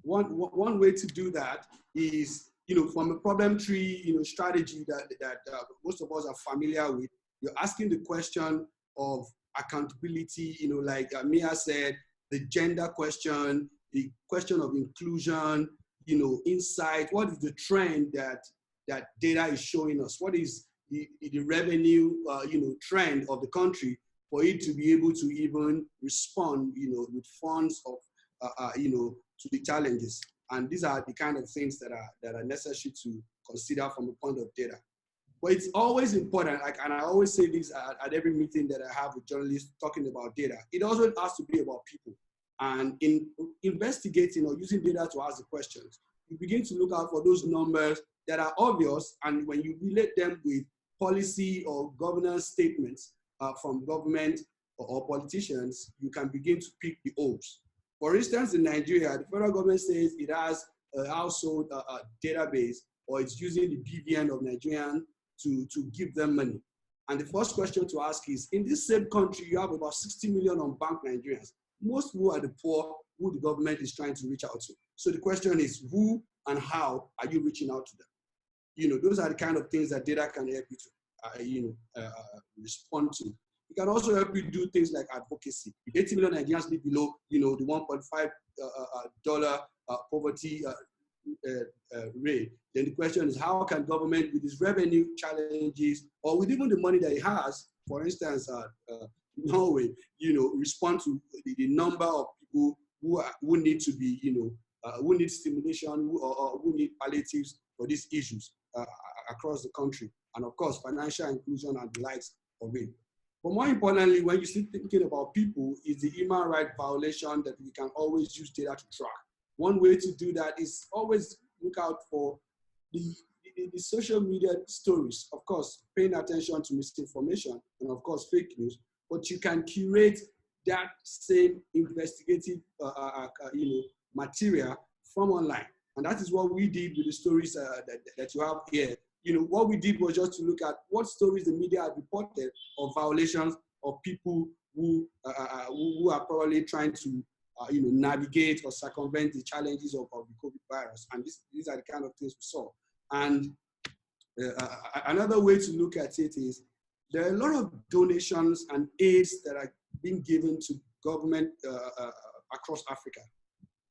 one way to do that is, from a problem tree, strategy that most of us are familiar with. You're asking the question of accountability, like Mia said, the gender question, the question of inclusion, insight. What is the trend that data is showing us? What is the revenue, trend of the country for it to be able to even respond, with funds of, to the challenges? And these are the kind of things that are necessary to consider from the point of data. But it's always important, like, and I always say this at every meeting that I have with journalists talking about data, it also has to be about people. And in investigating or using data to ask the questions, you begin to look out for those numbers that are obvious, and when you relate them with policy or governance statements from government or politicians, you can begin to pick the holes. For instance, in Nigeria, the federal government says it has a household database, or it's using the BVN of Nigerian to give them money. And the first question to ask is, in this same country, you have about 60 million unbanked Nigerians, most who are the poor, who the government is trying to reach out to. So the question is, who and how are you reaching out to them? You know, those are the kind of things that data can help you to, respond to. It can also help you do things like advocacy. If 80 million Nigerians live below, the $1.5 poverty rate, then the question is, how can government, with its revenue challenges, or with even the money that it has, for instance, Norway, respond to the number of people who need to be, who need stimulation, or who need palliatives for these issues across the country, and of course, financial inclusion and the likes of it. But more importantly, when you start thinking about people, is the human rights violation that we can always use data to track. One way to do that is always look out for the social media stories, of course, paying attention to misinformation and of course fake news, but you can curate that same investigative material from online. And that is what we did with the stories that you have here. What we did was just to look at what stories the media had reported of violations of people who are probably trying to navigate or circumvent the challenges of the COVID virus. And these are the kind of things we saw. And another way to look at it is there are a lot of donations and aids that are being given to government across Africa.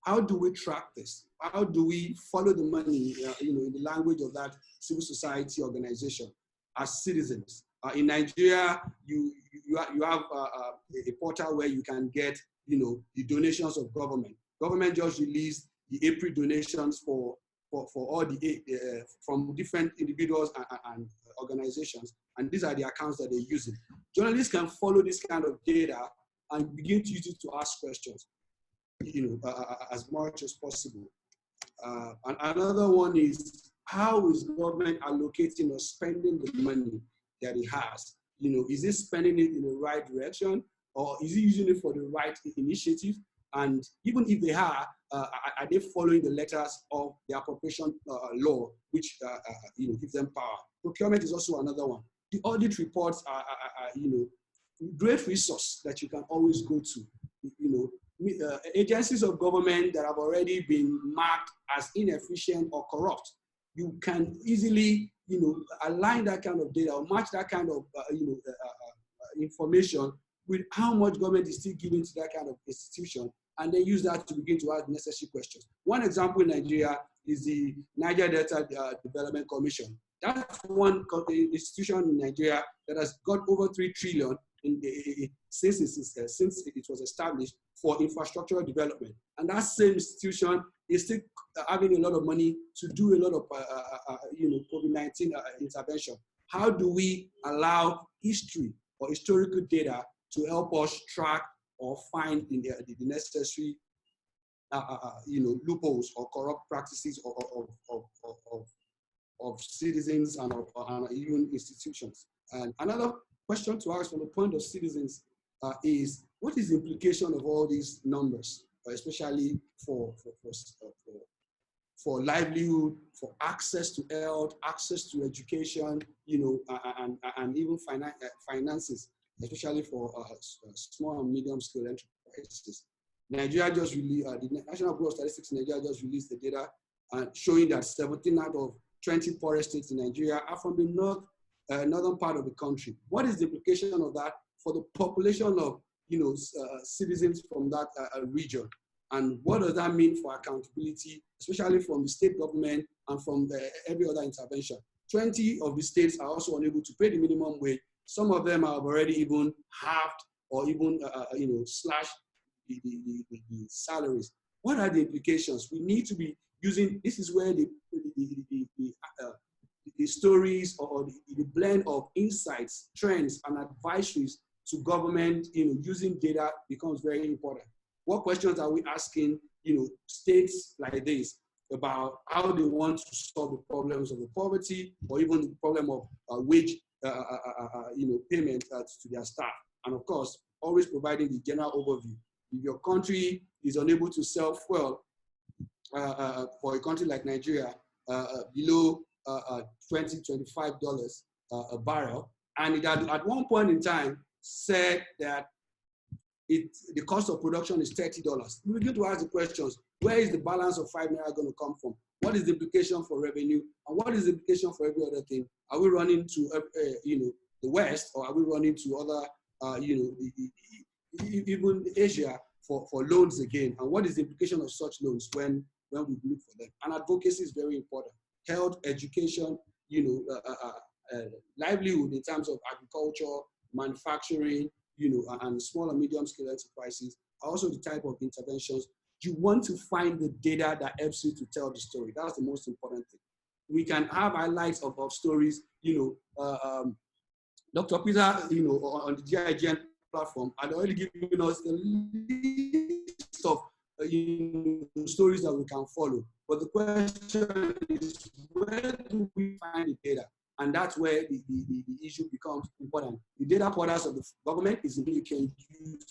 How do we track this? How do we follow the money, in the language of that civil society organization as citizens? In Nigeria, you have a portal where you can get, the donations of government. Government just released the April donations for all the from different individuals and organizations, and these are the accounts that they're using. Journalists can follow this kind of data and begin to use it to ask questions, as much as possible. And another one is, how is government allocating or spending the money that it has? Is it spending it in the right direction, or is it using it for the right initiative? And even if they are they following the letters of the appropriation law, which gives them power? Procurement is also another one. The audit reports are great resource that you can always go to. Agencies of government that have already been marked as inefficient or corrupt, you can easily, align that kind of data or match that kind of, information with how much government is still giving to that kind of institution, and then use that to begin to ask necessary questions. One example in Nigeria is the Niger Delta Development Commission. That's one institution in Nigeria that has got over 3 trillion since it was established for infrastructural development. And that same institution is still having a lot of money to do a lot of COVID-19 intervention. How do we allow history or historical data to help us track or find the necessary loopholes or corrupt practices of citizens and even institutions? And another question to ask from the point of citizens is, what is the implication of all these numbers, especially for livelihood, for access to health, access to education, and even finances, especially for small and medium-scale enterprises? Nigeria just released, the National Bureau of Statistics in Nigeria just released the data showing that 17 out of 20 poorest states in Nigeria are from the northern part of the country. What is the implication of that for the population of citizens from that region? And what does that mean for accountability, especially from the state government and from every other intervention? 20 of the states are also unable to pay the minimum wage. Some of them have already even halved or even slashed the salaries. What are the implications? We need to be using, this is where the the stories or the blend of insights, trends, and advisories to government, using data becomes very important. What questions are we asking, states like this about how they want to solve the problems of the poverty or even the problem of wage, payment to their staff? And of course, always providing the general overview. If your country is unable to sell fuel for a country like Nigeria below $20, $25 a barrel, and it had at one point in time said that the cost of production is $30. We begin to ask the questions: where is the balance of 5 naira going to come from? What is the implication for revenue, and what is the implication for every other thing? Are we running to the West, or are we running to other even Asia for loans again? And what is the implication of such loans when we look for them? And advocacy is very important. Health, education, livelihood in terms of agriculture, manufacturing, and small and medium scale enterprises are also the type of interventions. You want to find the data that helps you to tell the story. That's the most important thing. We can have highlights of stories, Dr. Peter, on the GIJN platform, had already given us a list of stories that we can follow. But the question is, where do we find the data? And that's where the issue becomes important. The data portals of the government is something you can use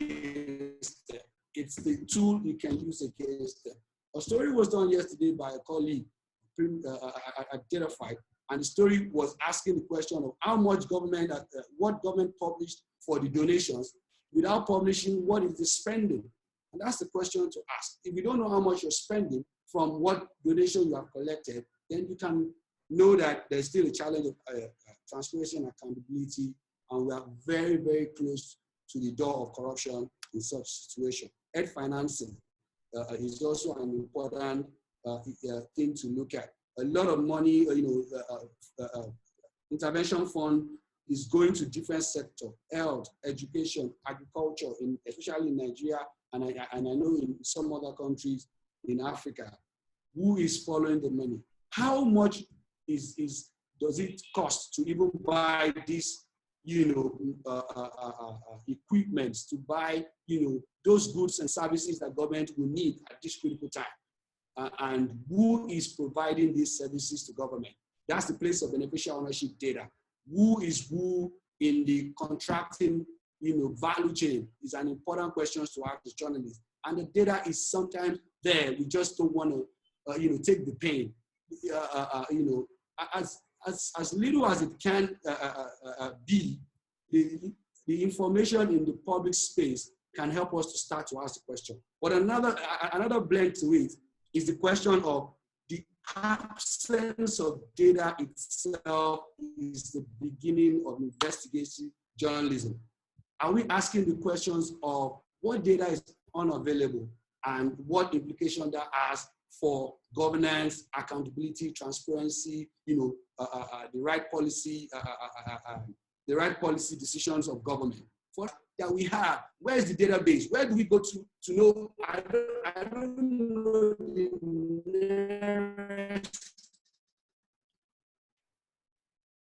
against them. It's the tool you can use against them. A story was done yesterday by a colleague at Dataphyte, and the story was asking the question of how much government, what government published for the donations without publishing what is the spending. And that's the question to ask. If you don't know how much you're spending from what donation you have collected, then you can know that there's still a challenge of transparency and accountability, and we are very, very close to the door of corruption in such situation. Ed financing is also an important thing to look at. A lot of money, intervention fund is going to different sectors: health, education, agriculture, especially in Nigeria, and I know in some other countries in Africa. Who is following the money? How much does it cost to even buy this, equipment, to buy, those goods and services that government will need at this critical time? And who is providing these services to government? That's the place of beneficial ownership data. Who is who in the contracting, value chain is an important question to ask as journalists. And the data is sometimes there. We just don't want to, take the pain. As little as it can be, the information in the public space can help us to start to ask the question. But another blend to it is the question of the absence of data itself is the beginning of investigative journalism. Are we asking the questions of what data is unavailable and what implication that has for governance, accountability, transparency, the right policy, the right policy decisions of government? For that we have, where is the database? Where do we go to know? I don't know the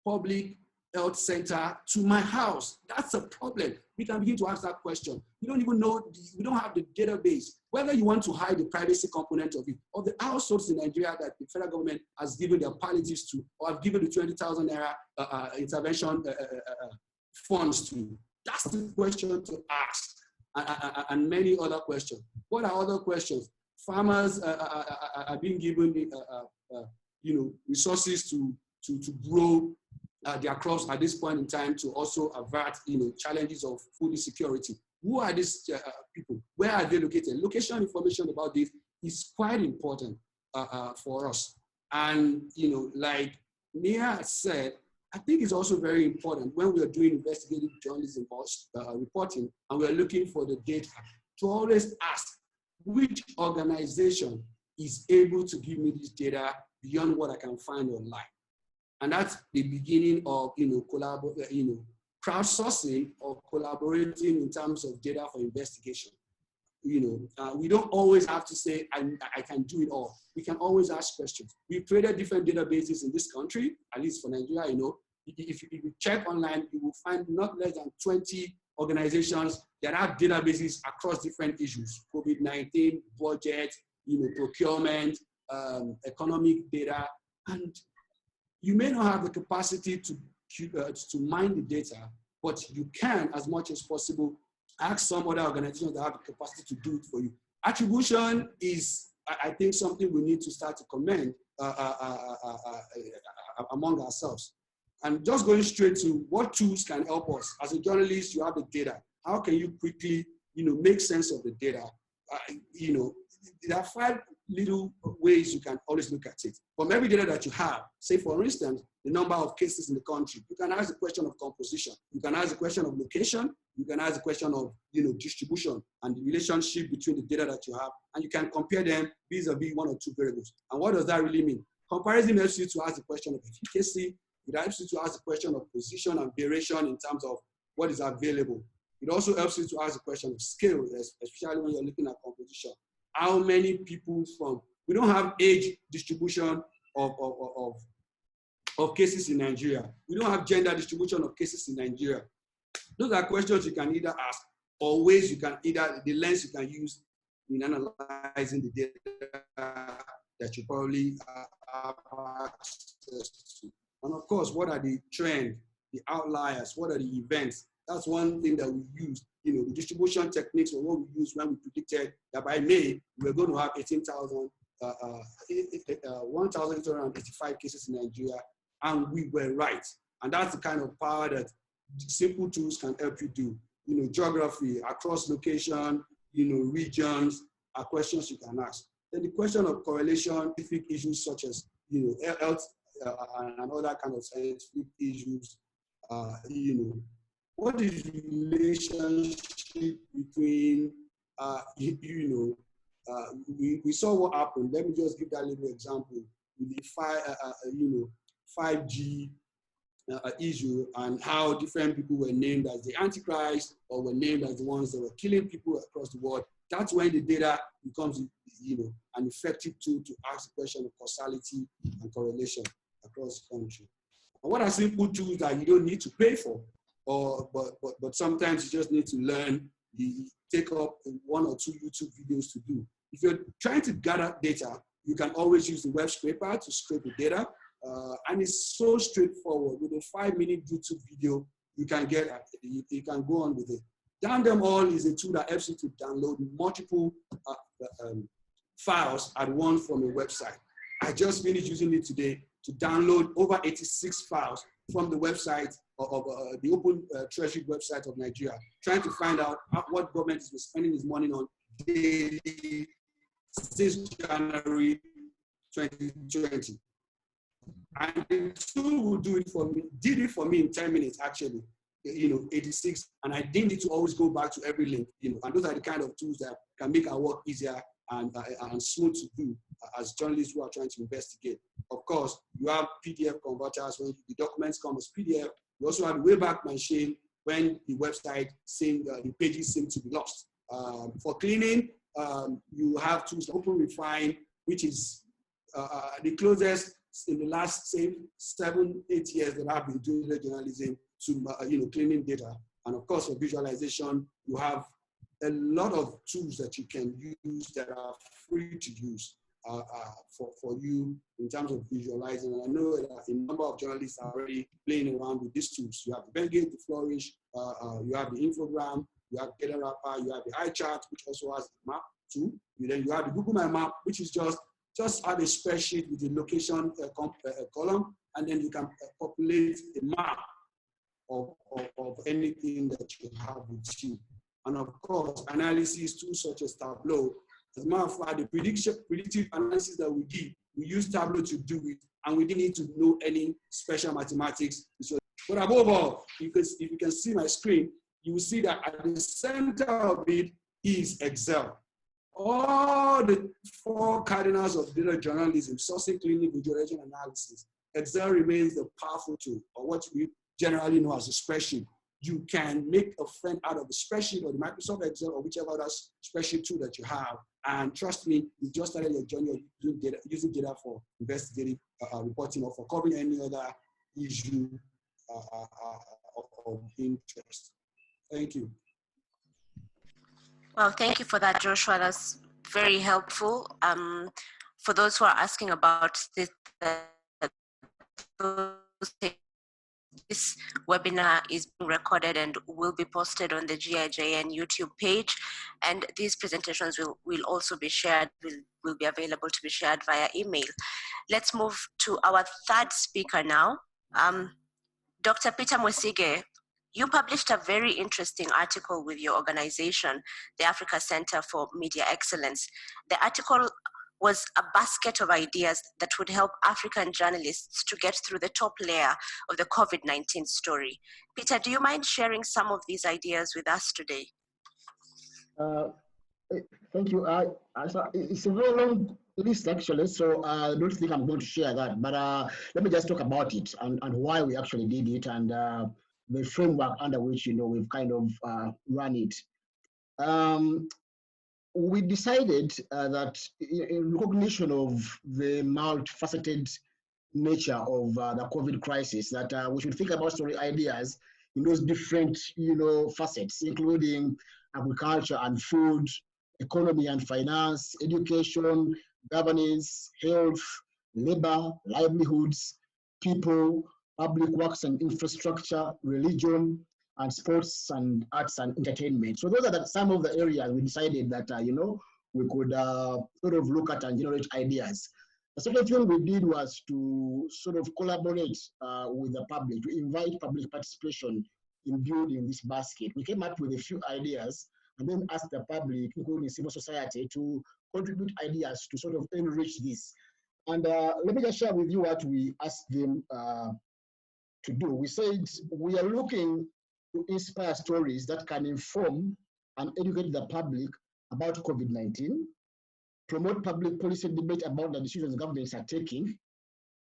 public health center to my house. That's a problem. We can begin to ask that question. We don't even know, we don't have the database. Whether you want to hide the privacy component of it, or the households in Nigeria that the federal government has given their palliatives to, or have given the 20,000 naira intervention funds to. That's the question to ask, and many other questions. What are other questions? Farmers are being given resources to grow their crops at this point in time to also avert challenges of food insecurity. Who are these people? Where are they located? Location information about this is quite important for us. And like Mia said, I think it's also very important when we are doing investigative journalism reporting and we are looking for the data to always ask which organization is able to give me this data beyond what I can find online. And that's the beginning of crowdsourcing or collaborating in terms of data for investigation. we don't always have to say, I can do it all. We can always ask questions. We've created different databases in this country, at least for Nigeria, if you check online, you will find not less than 20 organizations that have databases across different issues, COVID-19, budget, procurement, economic data. And you may not have the capacity to mine the data, but you can, as much as possible, ask some other organizations that have the capacity to do it for you. Attribution is, I think, something we need to start to commend among ourselves. And just going straight to what tools can help us. As a journalist, you have the data. How can you quickly, make sense of the data? There are 5 little ways you can always look at it. From every data that you have, say for instance, the number of cases in the country, you can ask the question of composition. You can ask the question of location. You can ask the question of, distribution and the relationship between the data that you have, and you can compare them vis-a-vis 1 or 2 variables. And what does that really mean? Comparison helps you to ask the question of efficacy. It helps you to ask the question of position and duration in terms of what is available. It also helps you to ask the question of scale, especially when you're looking at composition. How many people we don't have age distribution of cases in Nigeria. We don't have gender distribution of cases in Nigeria. Those are questions you can either ask or ways you can the lens you can use in analyzing the data that you probably have access to. And of course, what are the trends, the outliers, what are the events? That's one thing that we use. The distribution techniques were what we used when we predicted that by May, we were going to have 1,885 cases in Nigeria, and we were right. And that's the kind of power that simple tools can help you do. Geography, across location, regions are questions you can ask. Then the question of correlation, specific issues such as, health and other kind of scientific issues, what is the relationship between, we saw what happened. Let me just give that little example with the 5G issue and how different people were named as the Antichrist or were named as the ones that were killing people across the world. That's when the data becomes, an effective tool to ask the question of causality and correlation across the country. And what are simple tools that you don't need to pay for? But sometimes you just need to learn, take up 1 or 2 YouTube videos to do. If you're trying to gather data, you can always use the web scraper to scrape the data. And it's so straightforward. With a 5-minute YouTube video, you can go on with it. Down Them All is a tool that helps you to download multiple files at once from a website. I just finished using it today to download over 86 files from the website of the Open Treasury website of Nigeria, trying to find out what government is spending its money on daily since January 2020. And the tool will do it for me, did it for me in 10 minutes, actually, 86. And I didn't need to always go back to every link, and those are the kind of tools that can make our work easier and smooth to do as journalists who are trying to investigate. Of course, you have PDF converters when the documents come as PDF. You also have the Wayback Machine when the website the pages seem to be lost. For cleaning, you have tools like Open Refine, which is the closest in the last, say, 7-8 years that I've been doing journalism to cleaning data. And of course, for visualization, you have a lot of tools that you can use that are free to use for you in terms of visualizing. And I know that a number of journalists are already playing around with these tools. You have the Bengate, the Flourish, you have the Infogram, you have Data Wrapper, you have the iChart, which also has the map too. Then you have the Google My Map, which is just have a spreadsheet with the location column, and then you can populate a map of anything that you have with you. And of course, analysis tools such as Tableau. As a matter of fact, the predictive analysis that we did, we used Tableau to do it, and we didn't need to know any special mathematics. But above all, if you can see my screen, you will see that at the center of it is Excel. All the 4 cardinals of data journalism, sourcing, cleaning, visualization, analysis. Excel remains the powerful tool, or what we generally know as a spreadsheet. you can make a friend out of the spreadsheet or the Microsoft Excel or whichever other spreadsheet tool that you have. And trust me, you just started your journey of using data for investigative reporting or for covering any other issue of interest. Thank you. Well, thank you for that, Joshua. That's very helpful. For those who are asking about this, this webinar is being recorded and will be posted on the GIJN YouTube page. And these presentations will also be shared, will be available to be shared via email. Let's move to our third speaker now. Dr. Peter Mwesige, you published a very interesting article with your organization, the Africa Center for Media Excellence. The article was a basket of ideas that would help African journalists to get through the top layer of the COVID-19 story. Peter, do you mind sharing some of these ideas with us today? Thank you. It's a very long list, actually, so I don't think I'm going to share that. But let me just talk about it and why we actually did it and the framework under which, we've kind of run it. We decided that in recognition of the multifaceted nature of the COVID crisis, that we should think about story ideas in those different, facets, including agriculture and food, economy and finance, education, governance, health, labor, livelihoods, people, public works and infrastructure, religion, and sports and arts and entertainment. So those are some of the areas we decided that, we could sort of look at and generate ideas. The second thing we did was to sort of collaborate with the public, to invite public participation in building this basket. We came up with a few ideas and then asked the public, including civil society, to contribute ideas to sort of enrich this. And let me just share with you what we asked them to do. We said we are looking to inspire stories that can inform and educate the public about COVID-19, promote public policy debate about the decisions governments are taking,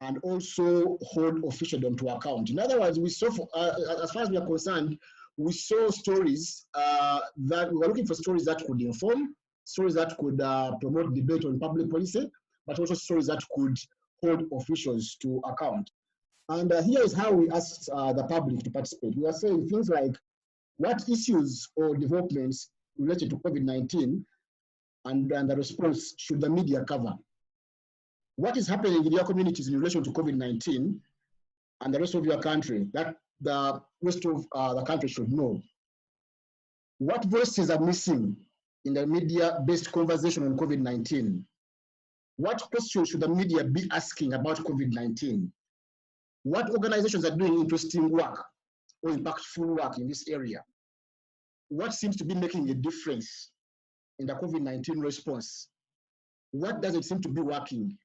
and also hold officialdom to account. In other words, we saw, as far as we are concerned, we saw stories that we were looking for stories that could inform, stories that could promote debate on public policy, but also stories that could hold officials to account. And here is how we asked the public to participate. We are saying things like, what issues or developments related to COVID-19 and the response should the media cover? What is happening in your communities in relation to COVID-19 and the rest of your country that the rest of the country should know? What voices are missing in the media-based conversation on COVID-19? What questions should the media be asking about COVID-19? What organizations are doing interesting work or impactful work in this area? What seems to be making a difference in the COVID-19 response? What doesn't seem to be working?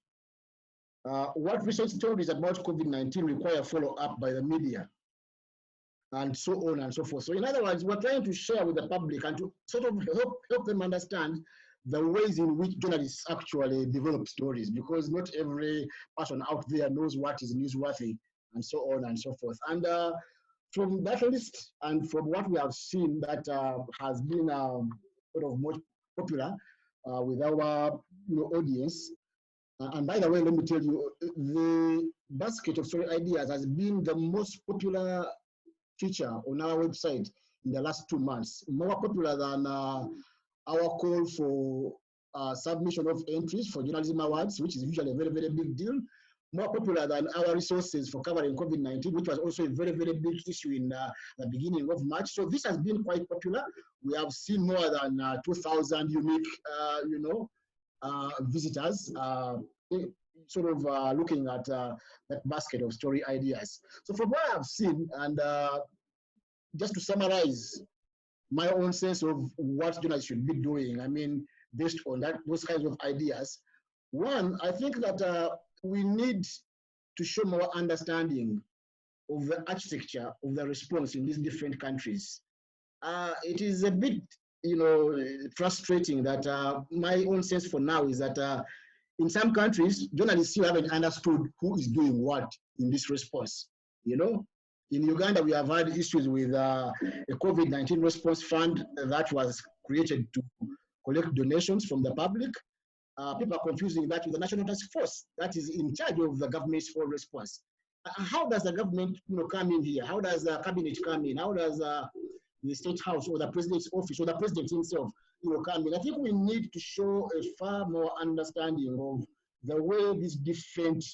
What research stories about COVID-19 require follow-up by the media? And so on and so forth. So in other words, we're trying to share with the public and to sort of help them understand the ways in which journalists actually develop stories, because not every person out there knows what is newsworthy and so on and so forth. And from that list and from what we have seen that has been sort of more popular with our audience, and by the way, let me tell you, the basket of story ideas has been the most popular feature on our website in the last 2 months, more popular than our call for submission of entries for journalism awards, which is usually a very, very big deal, more popular than our resources for covering COVID-19, which was also a very, very big issue in the beginning of March. So this has been quite popular. We have seen more than 2,000 unique, visitors sort of looking at that basket of story ideas. So from what I've seen, and just to summarize my own sense of what journalists should be doing, I mean, based on those kinds of ideas, one, I think that we need to show more understanding of the architecture of the response in these different countries. It is a bit, frustrating that my own sense for now is that in some countries, journalists still haven't understood who is doing what in this response, In Uganda, we have had issues with a COVID-19 response fund that was created to collect donations from the public. People are confusing that with the National Task Force that is in charge of the government's full response. How does the government, come in here? How does the cabinet come in? How does the State House or the President's office or the President himself, come in? I think we need to show a far more understanding of the way these different,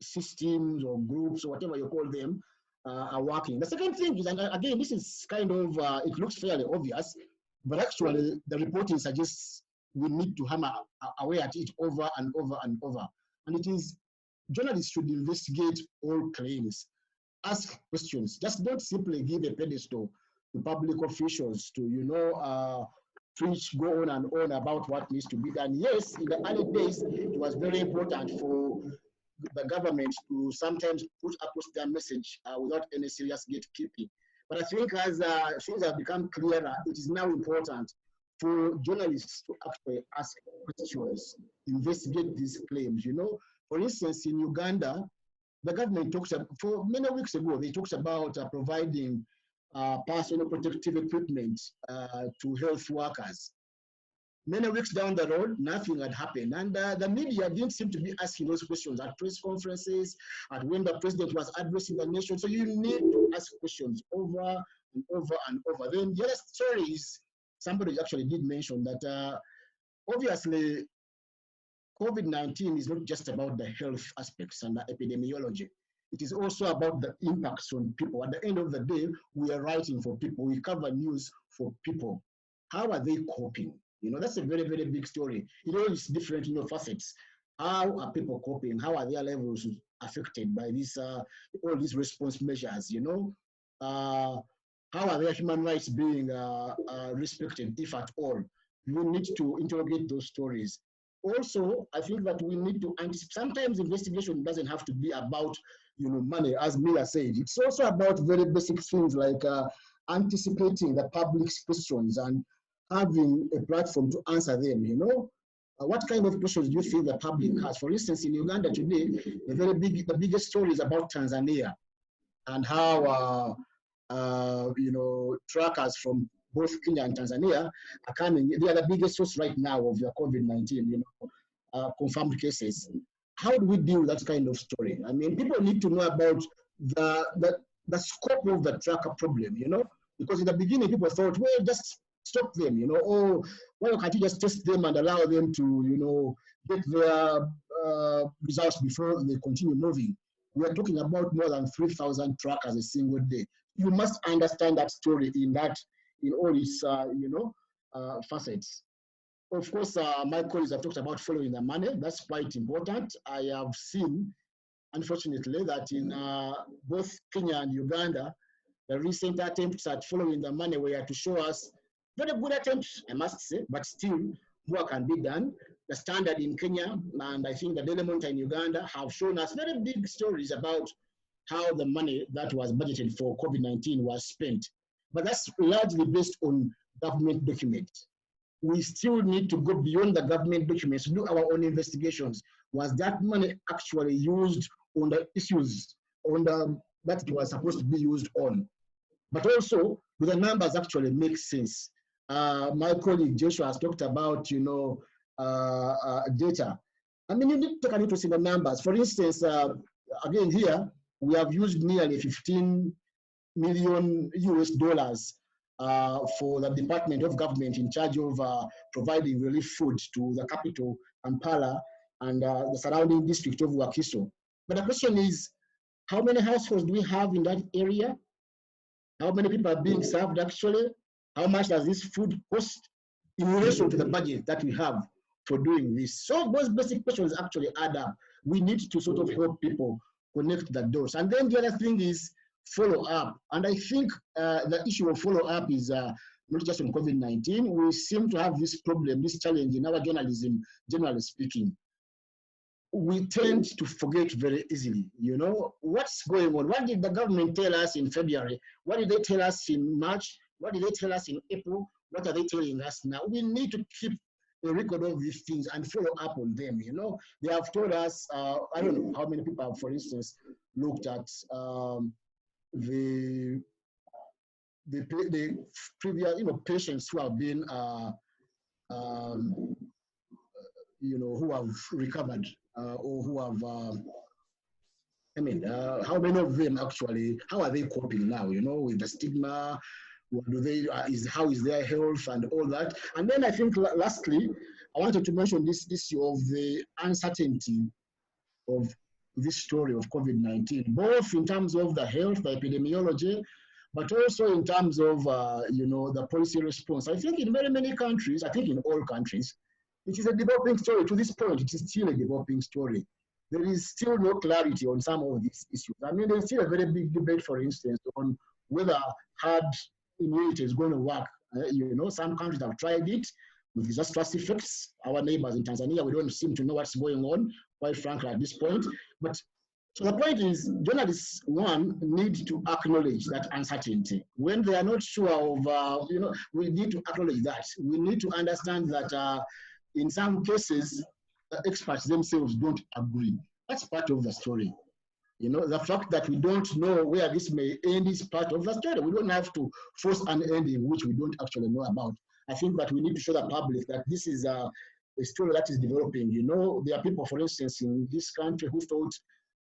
systems or groups or whatever you call them are working. The second thing is, and again, this is kind of, it looks fairly obvious, but actually the reporting suggests we need to hammer away at it over and over and over. And it is, journalists should investigate all claims, ask questions. Just don't simply give a pedestal to public officials to, preach, go on and on about what needs to be done. Yes, in the early days, it was very important for the government to sometimes put across their message without any serious gatekeeping. But I think as things have become clearer, it is now important for journalists to actually ask questions, investigate these claims. For instance, in Uganda, the government talks about, for many weeks ago, they talked about providing personal protective equipment to health workers. Many weeks down the road, nothing had happened. And the media didn't seem to be asking those questions at press conferences, at when the president was addressing the nation. So you need to ask questions over and over and over. Then the other story is, somebody actually did mention that obviously COVID-19 is not just about the health aspects and the epidemiology. It is also about the impacts on people. At the end of the day, we are writing for people. We cover news for people. How are they coping? That's a very, very big story. It's different, facets. How are people coping? How are their levels affected by this, all these response measures? How are their human rights being respected, if at all? We need to interrogate those stories. Also, I think that we need to anticipate. Sometimes investigation doesn't have to be about, money, as Mia said. It's also about very basic things like anticipating the public's questions and having a platform to answer them. What kind of questions do you think the public has? For instance, in Uganda today, the biggest story is about Tanzania and how trackers from both Kenya and Tanzania are coming. They are the biggest source right now of the COVID-19, confirmed cases. How do we deal with that kind of story? I mean, people need to know about the scope of the tracker problem, because in the beginning people thought, well, just stop them, or why can't you just test them and allow them to, get their results before they continue moving? We are talking about more than 3,000 trackers a single day. You must understand that story in all its, facets. Of course, my colleagues have talked about following the money. That's quite important. I have seen, unfortunately, that in both Kenya and Uganda, the recent attempts at following the money were to show us very good attempts, I must say, but still more can be done. The Standard in Kenya and I think the Daily Monitor in Uganda have shown us very big stories about how the money that was budgeted for COVID-19 was spent. But that's largely based on government documents. We still need to go beyond the government documents, do our own investigations. Was that money actually used on the issues that it was supposed to be used on? But also, do the numbers actually make sense? My colleague Joshua has talked about, data. I mean, you need to take an interest in the numbers. For instance, again here, we have used nearly 15 million US dollars for the Department of Government in charge of providing relief food to the capital, Kampala, and the surrounding district of Bhekisisa. But the question is, how many households do we have in that area? How many people are being served actually? How much does this food cost in relation to the budget that we have for doing this? So those basic questions actually add up. We need to sort of help people connect the dots. And then the other thing is follow up. And I think the issue of follow up is not just on COVID-19. We seem to have this problem, this challenge in our journalism, generally speaking. We tend to forget very easily, what's going on. What did the government tell us in February? What did they tell us in March? What did they tell us in April? What are they telling us now? We need to keep a record of these things and follow up on them. They have told us, I don't know how many people have, for instance, looked at the previous, patients who have been, who have recovered or who have, how many of them actually, how are they coping now, with the stigma? What do they, how is their health and all that? And then I think lastly, I wanted to mention this issue of the uncertainty of this story of COVID-19, both in terms of the health, the epidemiology, but also in terms of, the policy response. I think in many, many countries, I think in all countries, it is a developing story. To this point, it is still a developing story. There is still no clarity on some of these issues. I mean, there's still a very big debate, for instance, on whether herd immunity is going to work. Some countries have tried it with disastrous effects. Our neighbors in Tanzania, we don't seem to know what's going on, quite frankly, at this point. But so the point is, journalists, one, need to acknowledge that uncertainty. When they are not sure of, we need to acknowledge that. We need to understand that in some cases, the experts themselves don't agree. That's part of the story. The fact that we don't know where this may end is part of the story. We don't have to force an ending which we don't actually know about. I think that we need to show the public that this is a story that is developing. There are people, for instance, in this country who thought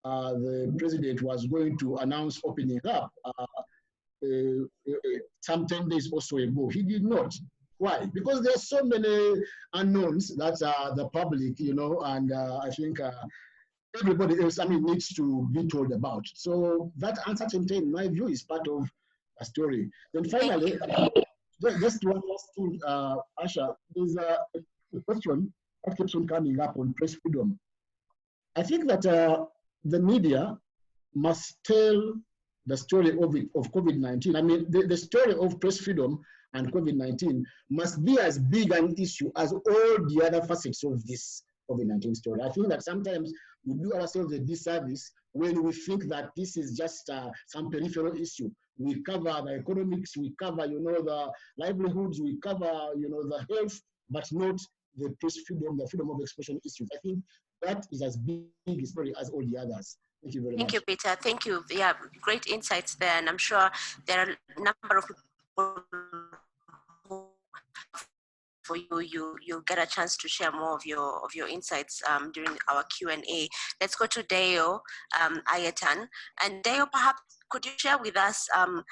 the president was going to announce opening up some 10 days or so ago. He did not. Why? Because there are so many unknowns that the public, and I think everybody else, needs to be told about. So that uncertainty, in my view, is part of a story. Then finally, just one last thing, Asha, there's a question that keeps on coming up on press freedom. I think that the media must tell the story of COVID-19. The story of press freedom and COVID-19 must be as big an issue as all the other facets of this COVID-19 story. I think that sometimes we do ourselves a disservice when we think that this is just some peripheral issue. We cover the economics, we cover, the livelihoods, we cover, the health, but not the press freedom, the freedom of expression issues. I think that is as big a story as all the others. Thank you very much. Thank you, Peter. Thank you. Yeah, great insights there. And I'm sure there are a number of people for you'll get a chance to share more of your insights during our Q&A. Let's go to Dayo Aiyetan. And Dayo, perhaps could you share with us on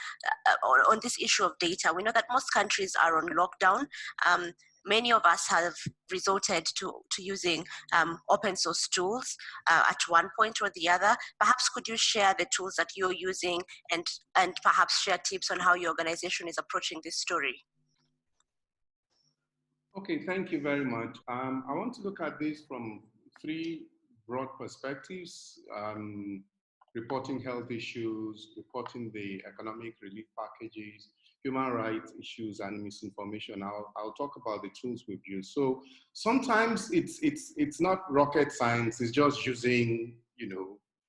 this issue of data? We know that most countries are on lockdown. Many of us have resorted to using open source tools at one point or the other. Perhaps could you share the tools that you're using and perhaps share tips on how your organization is approaching this story? Okay, thank you very much. I want to look at this from three broad perspectives: reporting health issues, reporting the economic relief packages, human rights issues, and misinformation. I'll talk about the tools we've used. So sometimes it's not rocket science. It's just using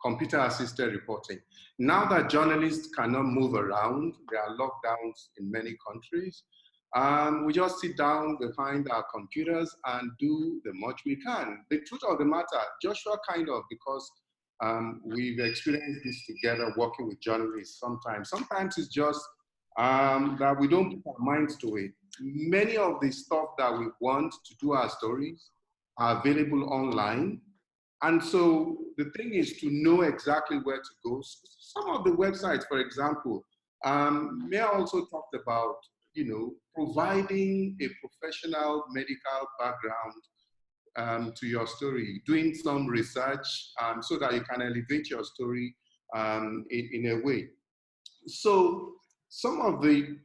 computer-assisted reporting. Now that journalists cannot move around, there are lockdowns in many countries. We just sit down behind our computers and do the much we can. The truth of the matter, Joshua, because we've experienced this together working with journalists sometimes. Sometimes it's just that we don't put our minds to it. Many of the stuff that we want to do our stories are available online. And so the thing is to know exactly where to go. Some of the websites, for example, Mia also talked about providing a professional medical background to your story, doing some research so that you can elevate your story in a way. So some of the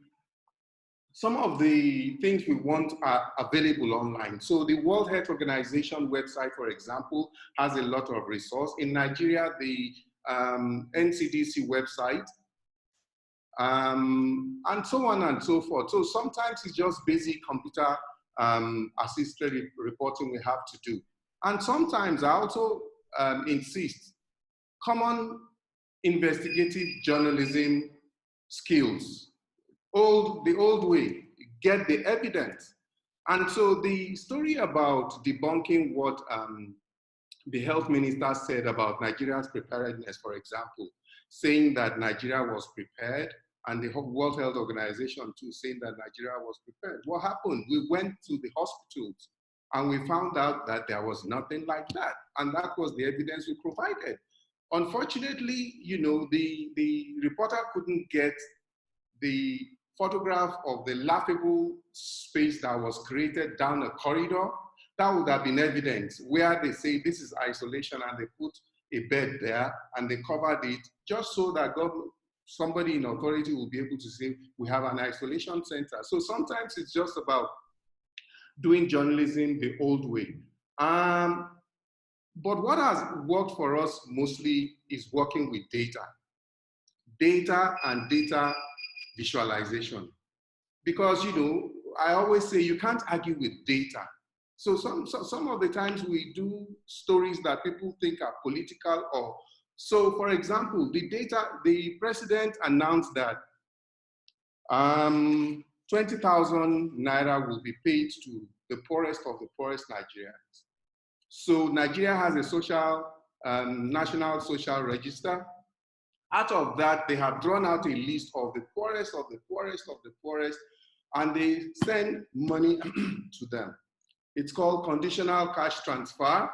things we want are available online. So the World Health Organization website, for example, has a lot of resources. In Nigeria, the NCDC website, and so on and so forth. So sometimes it's just basic computer assisted reporting we have to do. And sometimes I also insist, common investigative journalism skills, the old way, get the evidence. And so the story about debunking what the health minister said about Nigeria's preparedness, for example, saying that Nigeria was prepared, and the World Health Organization too saying that Nigeria was prepared. What happened? We went to the hospitals and we found out that there was nothing like that. And that was the evidence we provided. Unfortunately, you know, the reporter couldn't get the photograph of the laughable space that was created down a corridor. That would have been evidence where they say this is isolation and they put a bed there and they covered it just so that somebody in authority will be able to say we have an isolation center. So sometimes it's just about doing journalism the old way. But what has worked for us mostly is working with data. Data and data visualization. Because, you know, I always say you can't argue with data. So some of the times we do stories that people think are political or, so for example, the president announced that 20,000 naira will be paid to the poorest of the poorest Nigerians. So Nigeria has a national social register. Out of that, they have drawn out a list of the poorest of the poorest of the poorest, and they send money to them. It's called conditional cash transfer.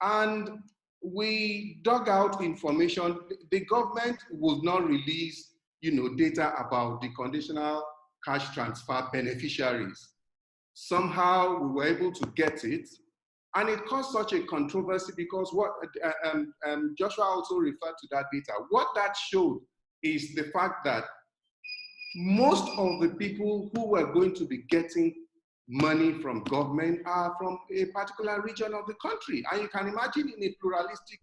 And we dug out information. The government would not release, you know, data about the conditional cash transfer beneficiaries. Somehow we were able to get it. And it caused such a controversy because what Joshua also referred to that data. What that showed is the fact that most of the people who were going to be getting money from government are from a particular region of the country. And you can imagine in a pluralistic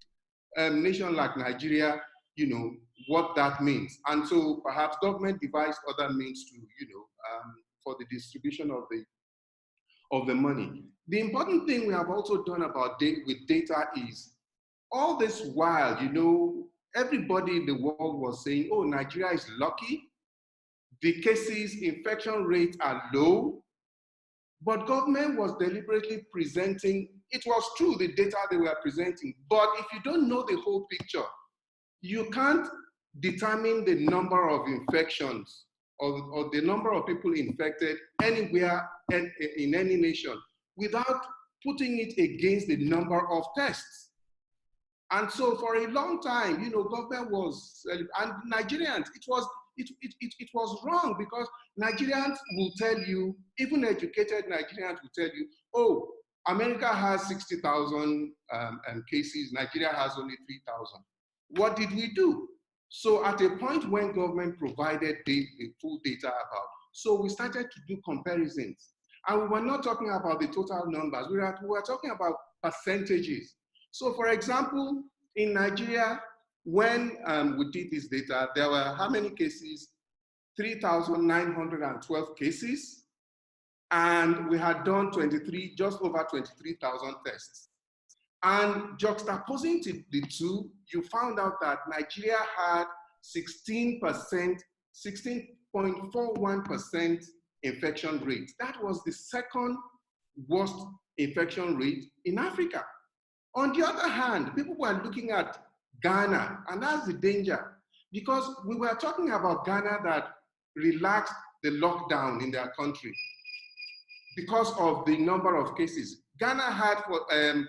nation like Nigeria, you know, what that means. And so perhaps government devised other means to, you know, for the distribution of the money. The important thing we have also done with data is all this while, you know, everybody in the world was saying, oh, Nigeria is lucky. The cases, infection rates are low, but government was deliberately presenting, it was true, the data they were presenting, but if you don't know the whole picture, you can't determine the number of infections or the number of people infected anywhere in any nation without putting it against the number of tests. And so for a long time, you know, government was, and Nigerians, it was wrong because Nigerians will tell you, even educated Nigerians will tell you, oh, America has 60,000 cases, Nigeria has only 3,000. What did we do? So at a point when government provided the full data about, so we started to do comparisons. And we were not talking about the total numbers, we were talking about percentages. So for example, in Nigeria, when we did this data, there were how many cases? 3,912 cases. And we had done just over 23,000 tests. And juxtaposing the two, you found out that Nigeria had 16.41% infection rate. That was the second worst infection rate in Africa. On the other hand, people were looking at Ghana, and that's the danger, because we were talking about Ghana that relaxed the lockdown in their country because of the number of cases. Ghana had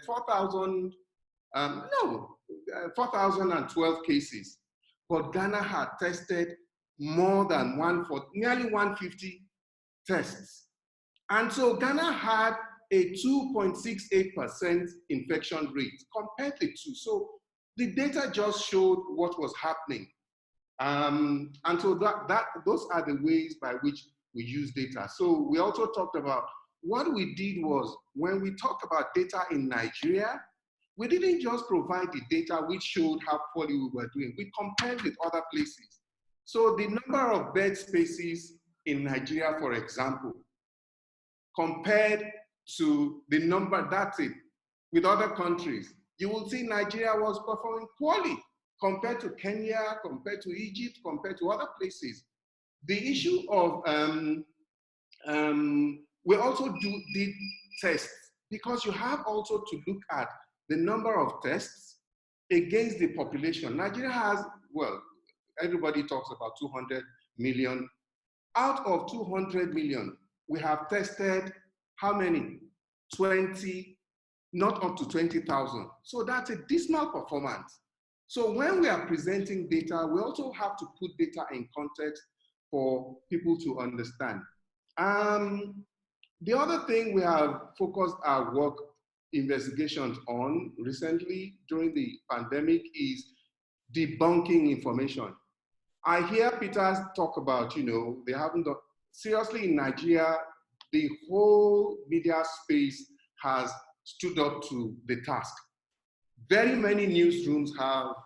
4,012 cases, but Ghana had tested more than nearly 150 tests. And so Ghana had a 2.68% infection rate compared to 2. So the data just showed what was happening. And so those are the ways by which we use data. So we also talked about what we did was, when we talked about data in Nigeria, we didn't just provide the data which showed how poorly we were doing. We compared with other places. So the number of bed spaces in Nigeria, for example, compared to the number, that's it, with other countries, you will see Nigeria was performing poorly compared to Kenya, compared to Egypt, compared to other places. The issue of, we also did tests, because you have also to look at the number of tests against the population. Nigeria has, well, everybody talks about 200 million. Out of 200 million, we have tested how many? 20, not up to 20,000. So that's a dismal performance. So when we are presenting data, we also have to put data in context for people to understand. The other thing we have focused our work investigations on recently during the pandemic is debunking information. I hear Peter talk about, they haven't done, seriously in Nigeria, the whole media space has stood up to the task. Very many newsrooms have,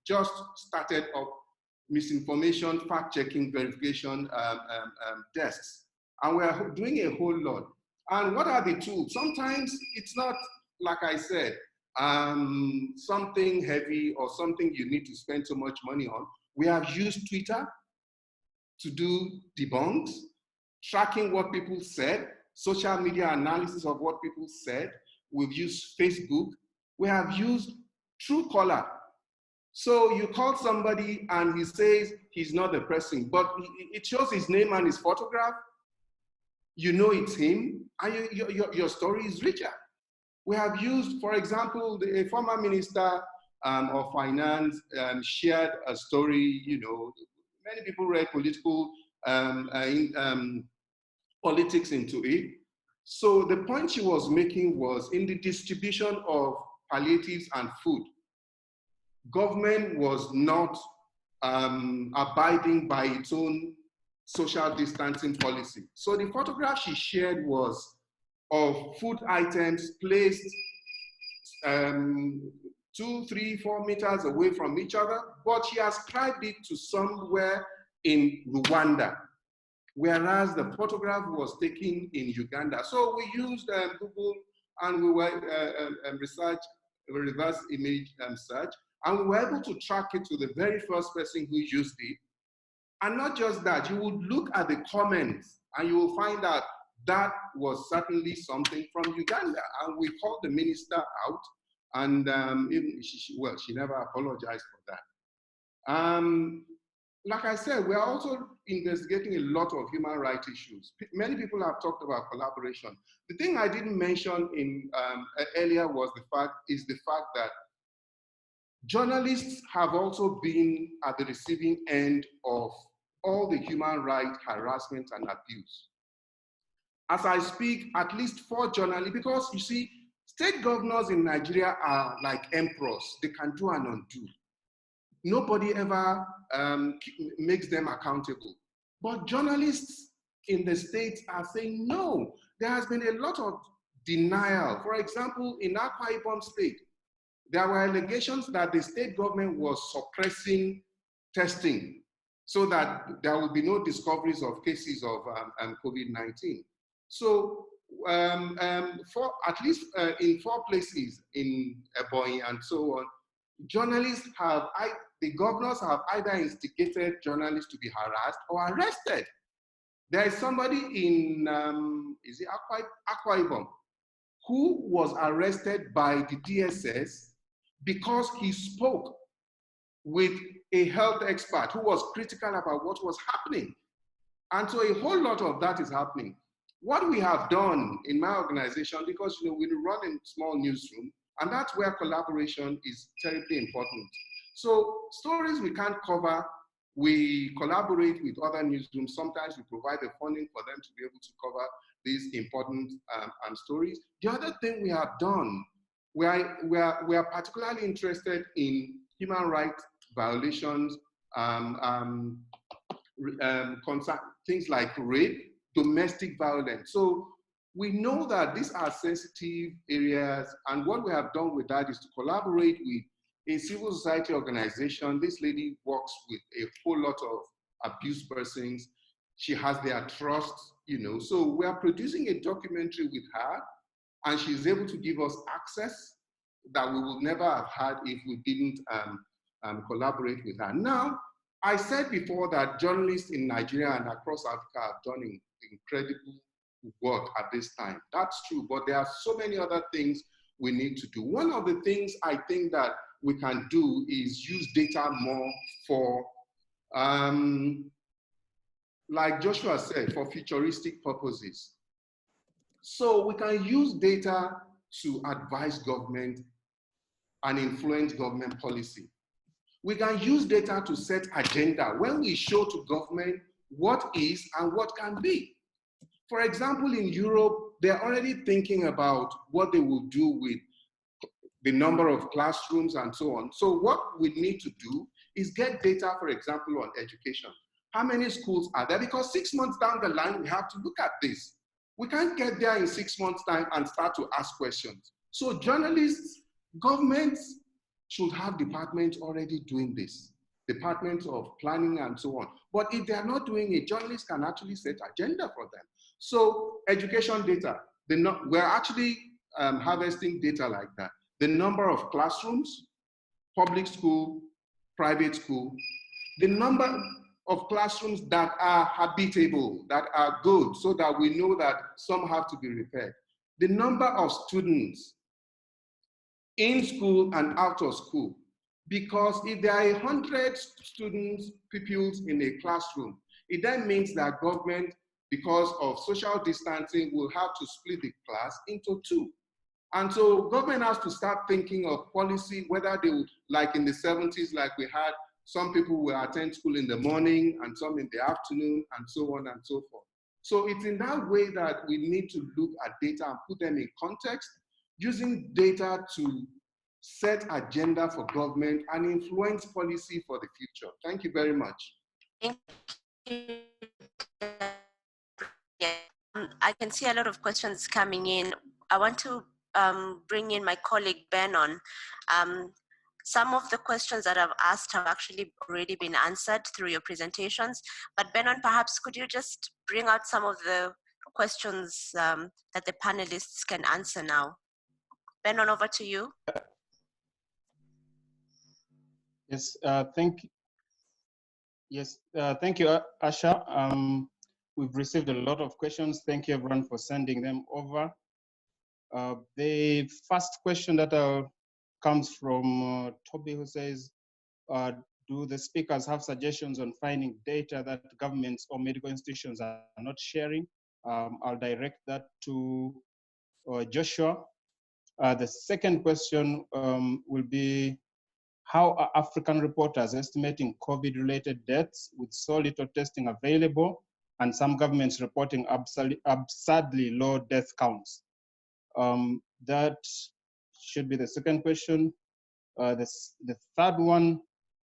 just started up misinformation, fact-checking, verification desks. And we're doing a whole lot. And what are the tools? Sometimes it's not, like I said, something heavy or something you need to spend so much money on. We have used Twitter to do debunks, tracking what people said, social media analysis of what people said. We've used Facebook. We have used Truecaller. So you call somebody and he says he's not the person, but it shows his name and his photograph. You know it's him, and your story is richer. We have used, for example, the former minister of finance shared a story, many people read political politics into it. So the point she was making was in the distribution of palliatives and food, government was not abiding by its own social distancing policy. So the photograph she shared was of food items placed 2, 3, 4 meters away from each other, but she ascribed it to somewhere in Rwanda, whereas the photograph was taken in Uganda. So we used Google and we were reverse image search, and we were able to track it to the very first person who used it. And not just that, you would look at the comments and you will find out that was certainly something from Uganda. And we called the minister out, and she never apologized for that. Like I said, we are also investigating a lot of human rights issues. Many people have talked about collaboration. The thing I didn't mention earlier was the fact that journalists have also been at the receiving end of all the human rights harassment and abuse. As I speak, at least 4 journalists, because you see, state governors in Nigeria are like emperors. They can do and undo. Nobody ever makes them accountable. But journalists in the states are saying, no, there has been a lot of denial. For example, in Akwa Ibom State, there were allegations that the state government was suppressing testing so that there will be no discoveries of cases of COVID-19. So at least in 4 places in Ebonyi and so on, journalists have, the governors have either instigated journalists to be harassed or arrested. There is somebody in, is it Akwa Ibom, who was arrested by the DSS because he spoke with a health expert who was critical about what was happening. And so a whole lot of that is happening. What we have done in my organization, because we run in small newsroom, and that's where collaboration is terribly important. So stories we can't cover, we collaborate with other newsrooms. Sometimes we provide the funding for them to be able to cover these important stories. The other thing we have done, we are particularly interested in human rights violations, things like rape, domestic violence. So we know that these are sensitive areas, and what we have done with that is to collaborate with a civil society organization. This lady works with a whole lot of abused persons. She has their trust, So we are producing a documentary with her, and she's able to give us access that we would never have had if we didn't collaborate with her. Now, I said before that journalists in Nigeria and across Africa have done incredible work at this time. That's true, but there are so many other things we need to do. One of the things I think that we can do is use data more for, like Joshua said, for futuristic purposes. So we can use data to advise government and influence government policy. We can use data to set agenda when we show to government what is and what can be. For example, in Europe, they're already thinking about what they will do with the number of classrooms and so on. So what we need to do is get data, for example, on education. How many schools are there? Because 6 months down the line, we have to look at this. We can't get there in 6 months' time and start to ask questions. So journalists, governments should have departments already doing this, departments of planning and so on. But if they are not doing it, journalists can actually set agenda for them. So education data, we're actually harvesting data like that. The number of classrooms, public school, private school, the number of classrooms that are habitable, that are good, so that we know that some have to be repaired. The number of students in school and out of school. Because if there are 100 students, pupils in a classroom, it then means that government, because of social distancing, will have to split the class into 2. And so government has to start thinking of policy, whether they would, like in the 70s, like we had, some people will attend school in the morning and some in the afternoon and so on and so forth. So it's in that way that we need to look at data and put them in context, using data to set agenda for government and influence policy for the future. Thank you very much. Thank you. I can see a lot of questions coming in. I want to bring in my colleague Benon. Some of the questions that I've asked have actually already been answered through your presentations, but Benon, perhaps could you just bring out some of the questions that the panelists can answer now? Benon, over to you. Yes, thank you, Asha. We've received a lot of questions. Thank you, everyone, for sending them over. The first question that comes from Toby, who says, do the speakers have suggestions on finding data that governments or medical institutions are not sharing? I'll direct that to Joshua. The second question will be, how are African reporters estimating COVID-related deaths with so little testing available and some governments reporting absurdly low death counts? That should be the second question. The third one,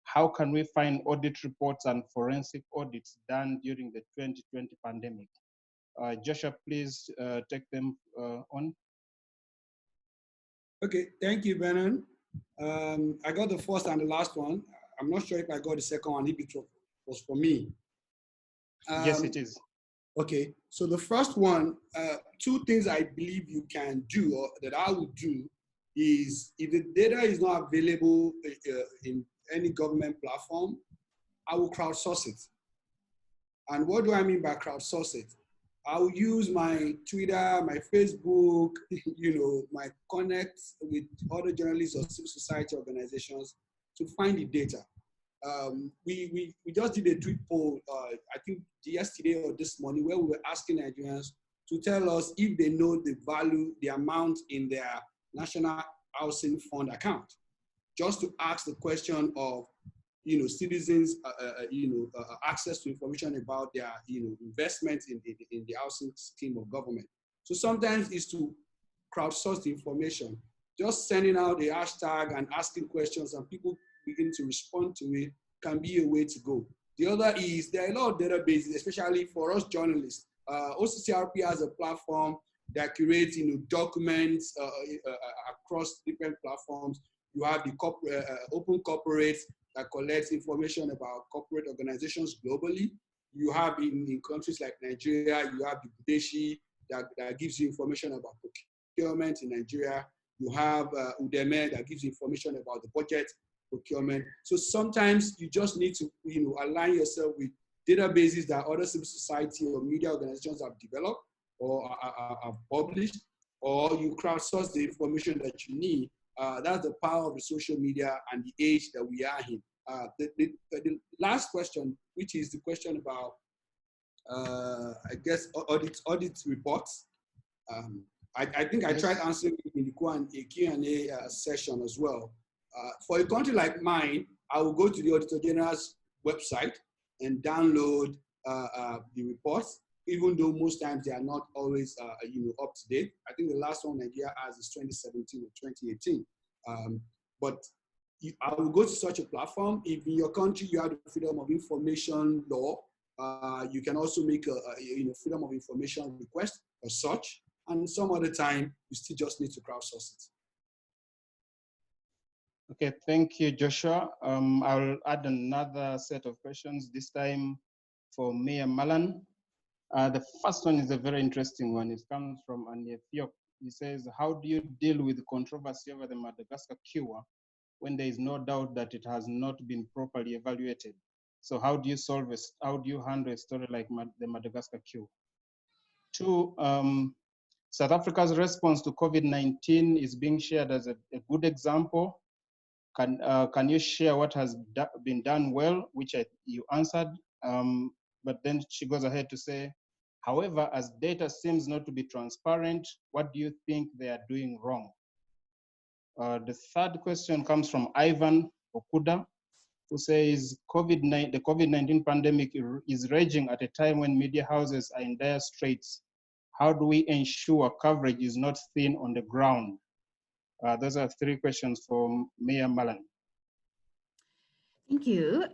how can we find audit reports and forensic audits done during the 2020 pandemic? Joshua, please take them on. Okay, thank you, Benon. I got the first and the last one. I'm not sure if I got the second one, if it was for me. Yes, it is. Okay, so the first one, 2 things I believe you can do, or that I would do, is if the data is not available in any government platform, I will crowdsource it. And what do I mean by crowdsource it? I will use my Twitter, my Facebook, my connects with other journalists or civil society organizations to find the data. We just did a tweet poll, I think yesterday or this morning, where we were asking Nigerians to tell us if they know the value, the amount in their National Housing Fund account. Just to ask the question of, citizens, access to information about their, investments in the housing scheme of government. So sometimes it's to crowdsource the information, just sending out a hashtag and asking questions and people begin to respond to it can be a way to go. The other is there are a lot of databases, especially for us journalists. OCCRP has a platform that curates, documents across different platforms. You have the open corporates that collects information about corporate organizations globally. You have in countries like Nigeria, you have the Budeshi that gives you information about procurement in Nigeria. You have Udeme that gives you information about the budget procurement. So sometimes you just need to align yourself with databases that other civil society or media organizations have developed or have published, or you crowdsource the information that you need. That's the power of the social media and the age that we are in. The last question, which is the question about, I guess, audit reports. I think I tried answering in the Q&A session as well. For a country like mine, I will go to the Auditor General's website and download the reports, even though most times they are not always up to date. I think the last one Nigeria has is 2017 or 2018. But I will go to such a platform. If in your country you have the Freedom of Information law, you can also make a Freedom of Information request or such. And some other time, you still just need to crowdsource it. Okay, thank you, Joshua. I'll add another set of questions, this time for Mia Malan. The first one is a very interesting one. It comes from Ethiopia. He says, how do you deal with controversy over the Madagascar cure when there is no doubt that it has not been properly evaluated? So how do you solve this? How do you handle a story like the Madagascar cure? Two, South Africa's response to COVID-19 is being shared as a good example. Can you share what has been done well, which you answered, but then she goes ahead to say, however, as data seems not to be transparent, what do you think they are doing wrong? The third question comes from Ivan Okuda, who says, the COVID-19 pandemic is raging at a time when media houses are in dire straits. How do we ensure coverage is not thin on the ground? Those are three questions from Mia Malan. Thank you.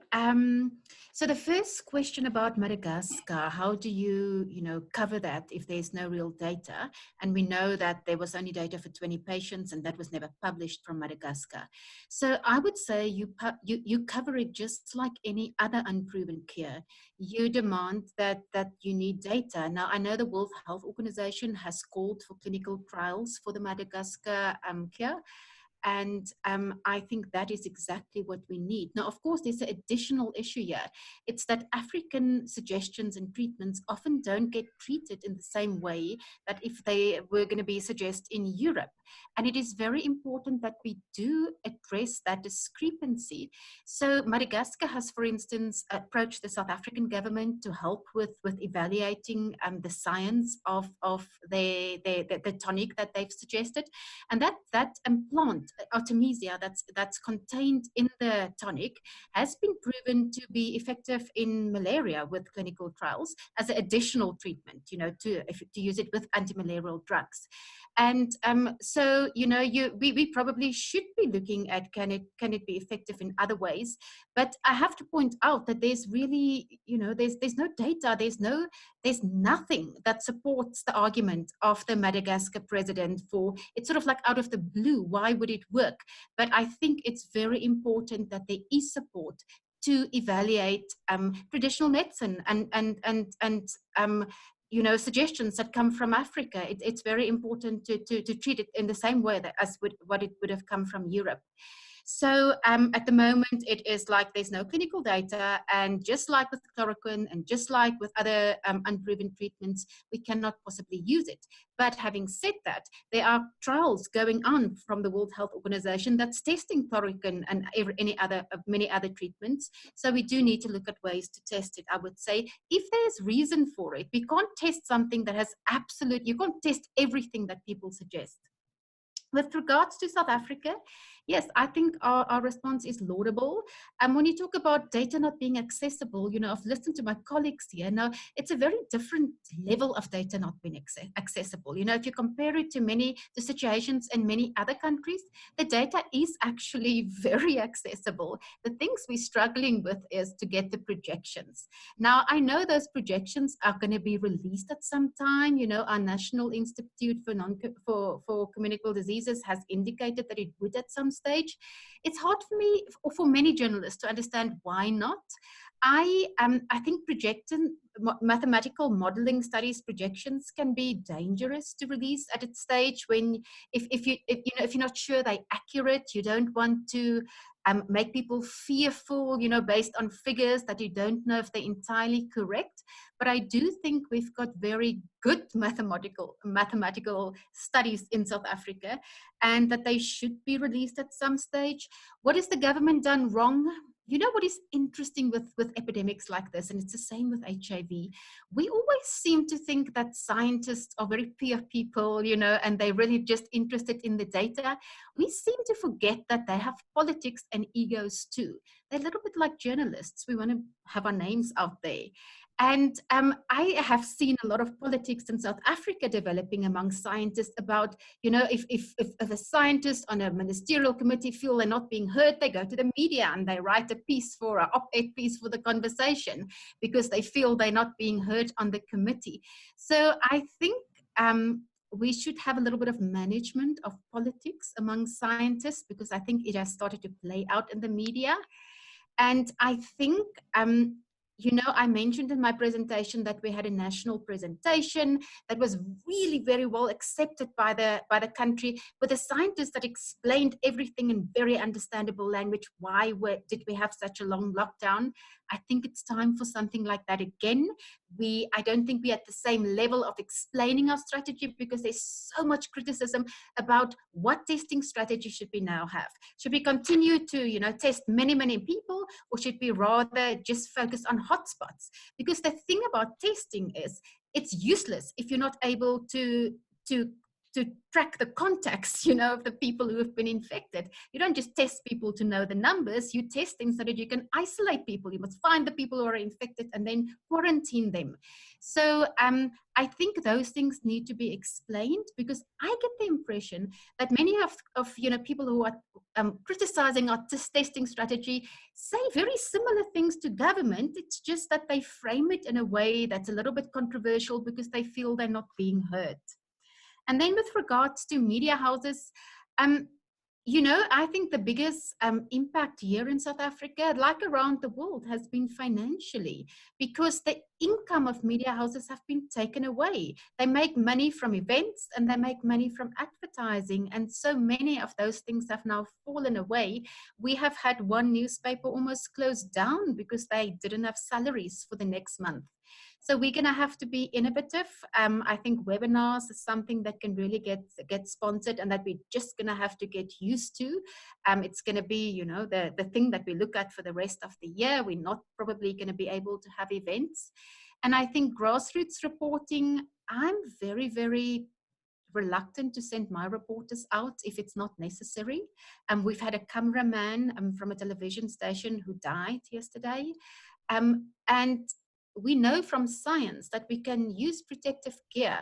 So the first question about Madagascar, how do you, cover that if there's no real data? And we know that there was only data for 20 patients and that was never published from Madagascar. So I would say you cover it just like any other unproven cure. You demand that you need data. Now, I know the World Health Organization has called for clinical trials for the Madagascar cure. And I think that is exactly what we need. Now, of course, there's an additional issue here. It's that African suggestions and treatments often don't get treated in the same way that if they were going to be suggested in Europe. And it is very important that we do address that discrepancy. So Madagascar has, for instance, approached the South African government to help with evaluating the science of the tonic that they've suggested. And that plant, Artemisia, that's contained in the tonic, has been proven to be effective in malaria with clinical trials as an additional treatment, to use it with antimalarial drugs. And so, we probably should be looking at can it be effective in other ways. But I have to point out that there's really, there's no data, there's nothing that supports the argument of the Madagascar president for it's sort of like out of the blue. Why would it work? But I think it's very important that there is support to evaluate traditional medicine and suggestions that come from Africa. It's very important to treat it in the same way as what it would have come from Europe. So at the moment, it is like there's no clinical data, and just like with chloroquine and just like with other unproven treatments, we cannot possibly use it. But having said that, there are trials going on from the World Health Organization that's testing chloroquine and many other treatments. So we do need to look at ways to test it. I would say if there's reason for it, we can't test something that has you can't test everything that people suggest. With regards to South Africa, yes, I think our response is laudable. And when you talk about data not being accessible, I've listened to my colleagues here. Now, it's a very different level of data not being accessible. If you compare it to the situations in many other countries, the data is actually very accessible. The things we're struggling with is to get the projections. Now, I know those projections are going to be released at some time. Our National Institute for Communicable Diseases has indicated that it would at some stage. It's hard for me or for many journalists to understand why not. I think mathematical modeling studies projections can be dangerous to release at its stage when if you're not sure they're accurate. You don't want to make people fearful, based on figures that you don't know if they're entirely correct. But I do think we've got very good mathematical studies in South Africa, and that they should be released at some stage. What has the government done wrong? What is interesting with epidemics like this, and it's the same with HIV, we always seem to think that scientists are very pure people, and they're really just interested in the data. We seem to forget that they have politics and egos too. They're a little bit like journalists. We want to have our names out there. And I have seen a lot of politics in South Africa developing among scientists about, if a scientist on a ministerial committee feel they're not being heard, they go to the media and they write a piece for an op-ed piece for the conversation because they feel they're not being heard on the committee. So I think we should have a little bit of management of politics among scientists, because I think it has started to play out in the media. And I think, I mentioned in my presentation that we had a national presentation that was really very well accepted by the country, with a scientist that explained everything in very understandable language. Why did we have such a long lockdown? I think it's time for something like that again. I don't think we're at the same level of explaining our strategy, because there's so much criticism about what testing strategy should we now have. Should we continue to, test many, many people, or should we rather just focus on hotspots? Because the thing about testing is it's useless if you're not able to track the contacts, of the people who have been infected. You don't just test people to know the numbers. You test them so that you can isolate people. You must find the people who are infected and then quarantine them. So I think those things need to be explained, because I get the impression that many of people who are criticizing our testing strategy say very similar things to government. It's just that they frame it in a way that's a little bit controversial because they feel they're not being heard. And then with regards to media houses, I think the biggest impact here in South Africa, like around the world, has been financially, because the income of media houses have been taken away. They make money from events and they make money from advertising, and so many of those things have now fallen away. We have had one newspaper almost closed down because they didn't have salaries for the next month. So we're going to have to be innovative. I think webinars is something that can really get sponsored, and that we're just going to have to get used to. It's going to be, the thing that we look at for the rest of the year. We're not probably going to be able to have events. And I think grassroots reporting, I'm very, very reluctant to send my reporters out if it's not necessary. We've had a cameraman from a television station who died yesterday. And we know from science that we can use protective gear,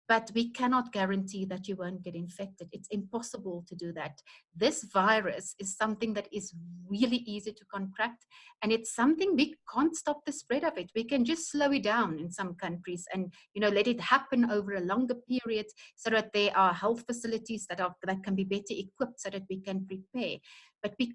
but we cannot guarantee that you won't get infected. It's impossible to do that. This virus is something that is really easy to contract, and it's something we can't stop the spread of it. We can just slow it down in some countries and let it happen over a longer period, so that there are health facilities that can be better equipped so that we can prepare. But we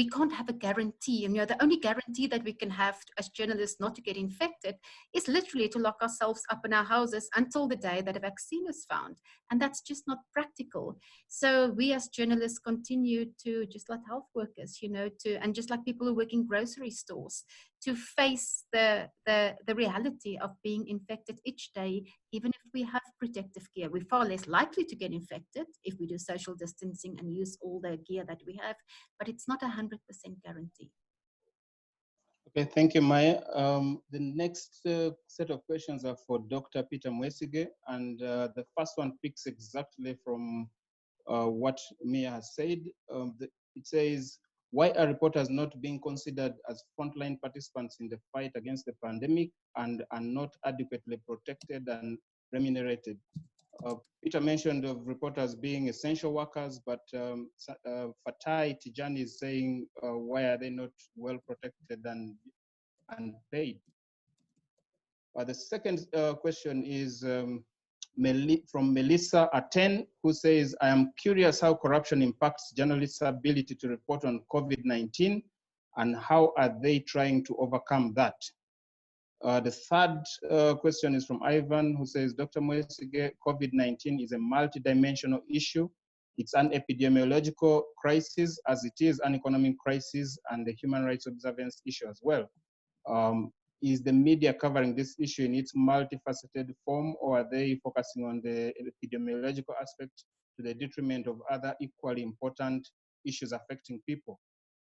can't have a guarantee. And the only guarantee that we can have as journalists not to get infected is literally to lock ourselves up in our houses until the day that a vaccine is found. And that's just not practical. So we as journalists continue to, just like health workers, and just like people who work in grocery stores, to face the reality of being infected each day, even if we have protective gear. We're far less likely to get infected if we do social distancing and use all the gear that we have, but it's not 100% guarantee. Okay, thank you, Maya. The next set of questions are for Dr. Peter Mwesige, and the first one picks exactly from what Mia has said. It says, why are reporters not being considered as frontline participants in the fight against the pandemic and are not adequately protected and remunerated? Peter mentioned of reporters being essential workers, but Fatai Tijani is saying, why are they not well protected and paid? The second question is from Melissa Aten, who says, I am curious how corruption impacts journalists' ability to report on COVID-19, and how are they trying to overcome that? The third question is from Ivan, who says, Dr. Mwesige, COVID-19 is a multidimensional issue. It's an epidemiological crisis as it is an economic crisis and a human rights observance issue as well. Is the media covering this issue in its multifaceted form, or are they focusing on the epidemiological aspect to the detriment of other equally important issues affecting people?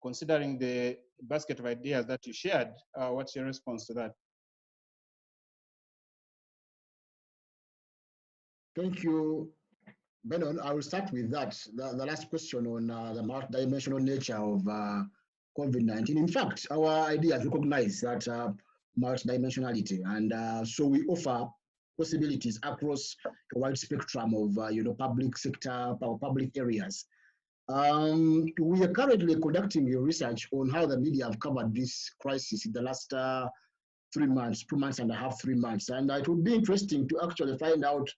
Considering the basket of ideas that you shared, what's your response to that? Thank you, Benon. I will start with that. The last question on the multidimensional nature of COVID-19. In fact, our ideas recognize that multidimensionality, and so we offer possibilities across a wide spectrum of public sector or public areas. We are currently conducting a research on how the media have covered this crisis in the last 3 months, 2 months and a half, 3 months, and it would be interesting to actually find out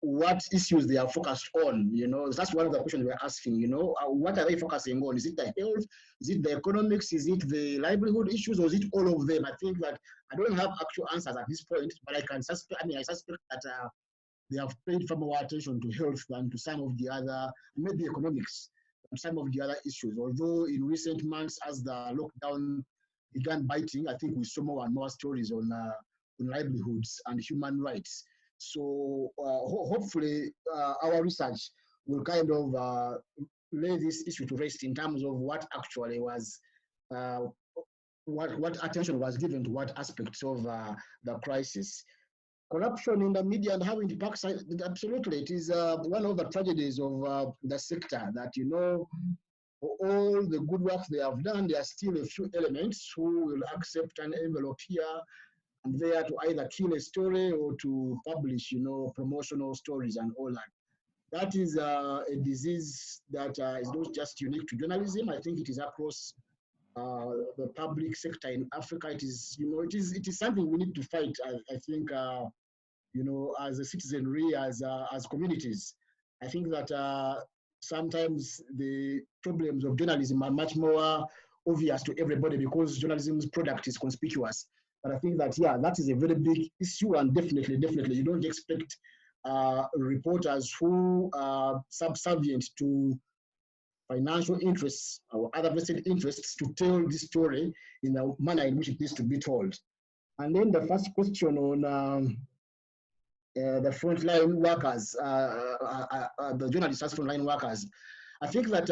what issues they are focused on. That's one of the questions we're asking. What are they focusing on? Is it the health? Is it the economics? Is it the livelihood issues, or is it all of them? I think that I don't have actual answers at this point, but I suspect that they have paid far more attention to health than to some of the other, maybe economics, and some of the other issues. Although in recent months, as the lockdown began biting, I think we saw more and more stories on livelihoods and human rights. So hopefully our research will kind of lay this issue to rest in terms of what actually was, what attention was given to what aspects of the crisis. Corruption in the media and how it impacts, absolutely, it is one of the tragedies of the sector that, for all the good work they have done, there are still a few elements who will accept an envelope here and there to either kill a story or to publish, promotional stories and all that. That is a disease that is not just unique to journalism. I think it is across the public sector in Africa. It is, it is something we need to fight. I think, as a citizenry, as communities. I think that sometimes the problems of journalism are much more obvious to everybody because journalism's product is conspicuous. But I think that, yeah, that is a very big issue, and definitely, you don't expect reporters who are subservient to financial interests or other vested interests to tell this story in the manner in which it needs to be told. And then the first question on the frontline workers, the journalists as frontline workers, I think that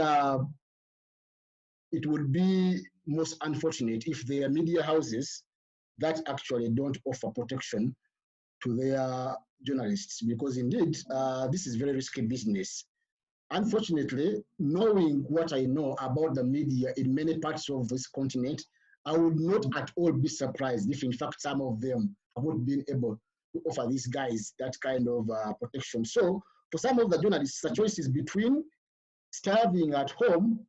it would be most unfortunate if there are media houses that actually don't offer protection to their journalists, because indeed, this is very risky business. Unfortunately, knowing what I know about the media in many parts of this continent, I would not at all be surprised if in fact some of them have not been able to offer these guys that kind of protection. So for some of the journalists, the choice is between starving at home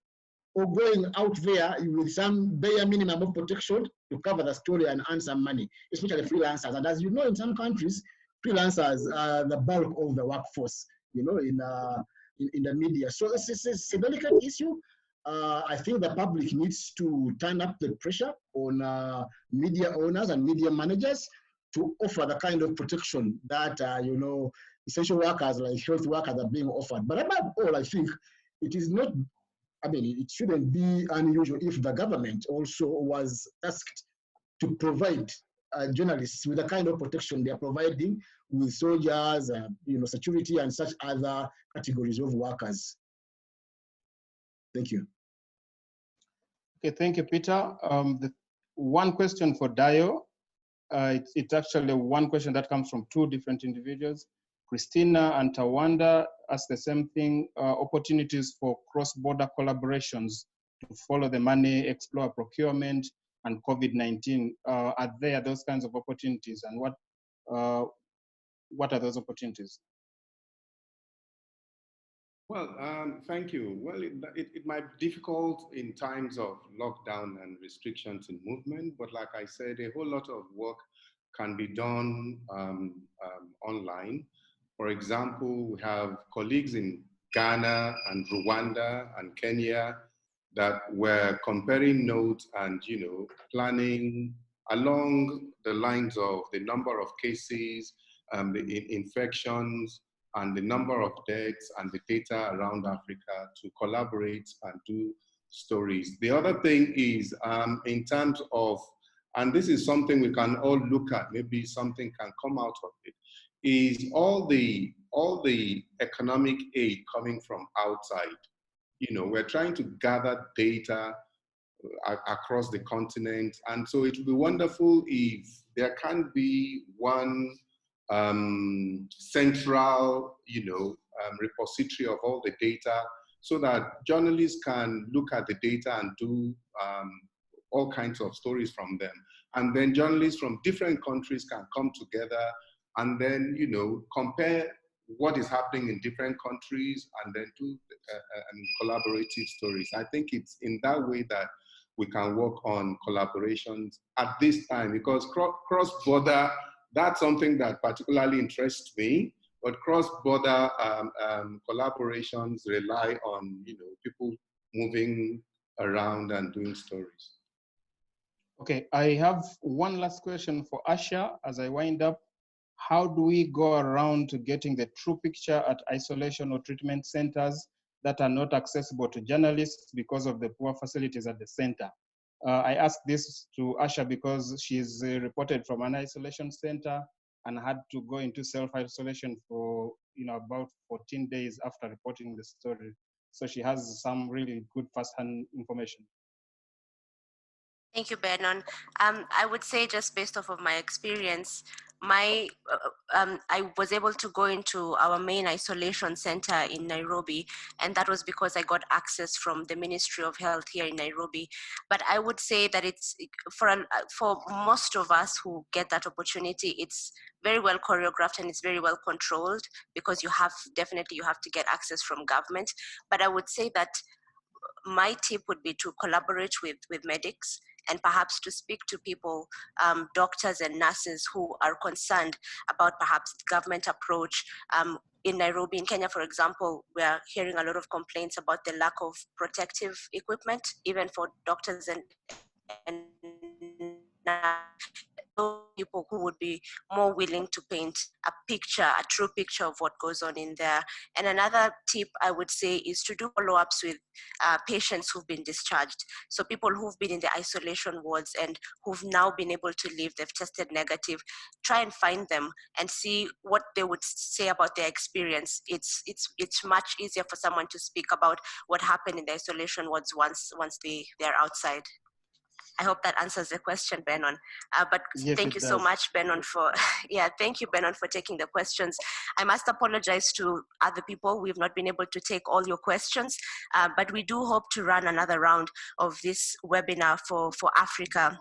or going out there with some bare minimum of protection to cover the story and earn some money, especially freelancers. And as you know, in some countries, freelancers are the bulk of the workforce, in the media. So this is a delicate issue. I think the public needs to turn up the pressure on media owners and media managers to offer the kind of protection that, essential workers like health workers are being offered. But above all, I think it is not, it shouldn't be unusual if the government also was tasked to provide journalists with the kind of protection they are providing with soldiers, security and such other categories of workers. Thank you. Okay, thank you, Peter. The one question for Dayo. It's actually one question that comes from two different individuals. Christina and Tawanda ask the same thing, opportunities for cross-border collaborations to follow the money, explore procurement, and COVID-19. Are there those kinds of opportunities, and what are those opportunities? Well, thank you. Well, it might be difficult in times of lockdown and restrictions in movement, but like I said, a whole lot of work can be done online. For example, we have colleagues in Ghana and Rwanda and Kenya that were comparing notes and, planning along the lines of the number of cases, the infections, and the number of deaths and the data around Africa to collaborate and do stories. The other thing is in terms of, and this is something we can all look at, maybe something can come out of it, is all the economic aid coming from outside. You know, we're trying to gather data across the continent. And so it would be wonderful if there can be one central, repository of all the data so that journalists can look at the data and do all kinds of stories from them. And then journalists from different countries can come together and then, compare what is happening in different countries and then do collaborative stories. I think it's in that way that we can work on collaborations at this time, because cross-border, that's something that particularly interests me, but cross-border collaborations rely on, people moving around and doing stories. Okay, I have one last question for Asha as I wind up. How do we go around to getting the true picture at isolation or treatment centers that are not accessible to journalists because of the poor facilities at the center? I ask this to Asha because she's reported from an isolation center and had to go into self-isolation for about 14 days after reporting the story. So she has some really good first-hand information. Thank you, Benon. I would say, just based off of my experience, I was able to go into our main isolation center in Nairobi, and that was because I got access from the Ministry of Health here in Nairobi. But I would say that it's for most of us who get that opportunity, it's very well choreographed and it's very well controlled, because you have to get access from government. But I would say that my tip would be to collaborate with medics and perhaps to speak to people, doctors and nurses who are concerned about perhaps the government approach. In Nairobi, in Kenya, for example, we are hearing a lot of complaints about the lack of protective equipment, even for doctors and people who would be more willing to paint a true picture of what goes on in there. And another tip I would say is to do follow-ups with patients who've been discharged. So people who've been in the isolation wards and who've now been able to leave, they've tested negative, try and find them and see what they would say about their experience. It's much easier for someone to speak about what happened in the isolation wards once they're outside. I hope that answers the question, Benon. But yes, thank you so much, Benon, for thank you, Benon, for taking the questions. I must apologize to other people. We've not been able to take all your questions, but we do hope to run another round of this webinar for Africa.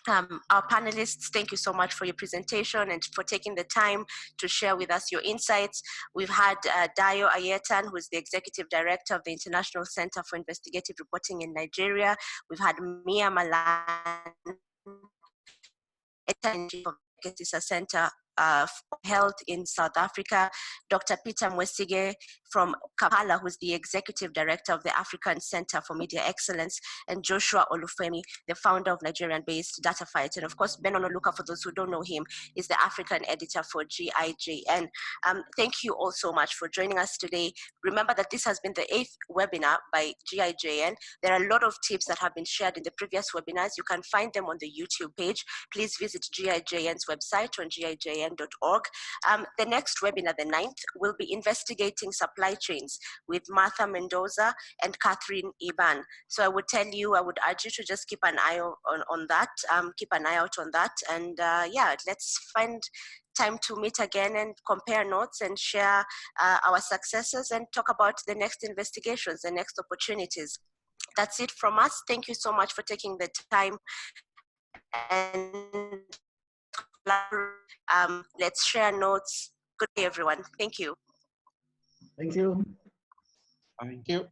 Our panelists, thank you so much for your presentation and for taking the time to share with us your insights. We've had Dayo Aiyetan, who is the Executive Director of the International Center for Investigative Reporting in Nigeria. We've had Mia Malan, Chief of Bhekisisa Center of Health in South Africa, Dr. Peter Mwesige from Kampala, who's the Executive Director of the African Center for Media Excellence, and Joshua Olufemi, the founder of Nigerian-based Dataphyte. And of course, Benon Oluka, for those who don't know him, is the African editor for GIJN. Thank you all so much for joining us today. Remember that this has been the 8th webinar by GIJN. There are a lot of tips that have been shared in the previous webinars. You can find them on the YouTube page. Please visit GIJN's website on GIJN.org. The next webinar, the 9th, will be investigating supply chains with Martha Mendoza and Catherine Iban. So I would urge you to just keep an eye on that, keep an eye out on that. And let's find time to meet again and compare notes and share our successes and talk about the next investigations, the next opportunities. That's it from us. Thank you so much for taking the time. And let's share notes. Good day, everyone. Thank you. Thank you. Thank you.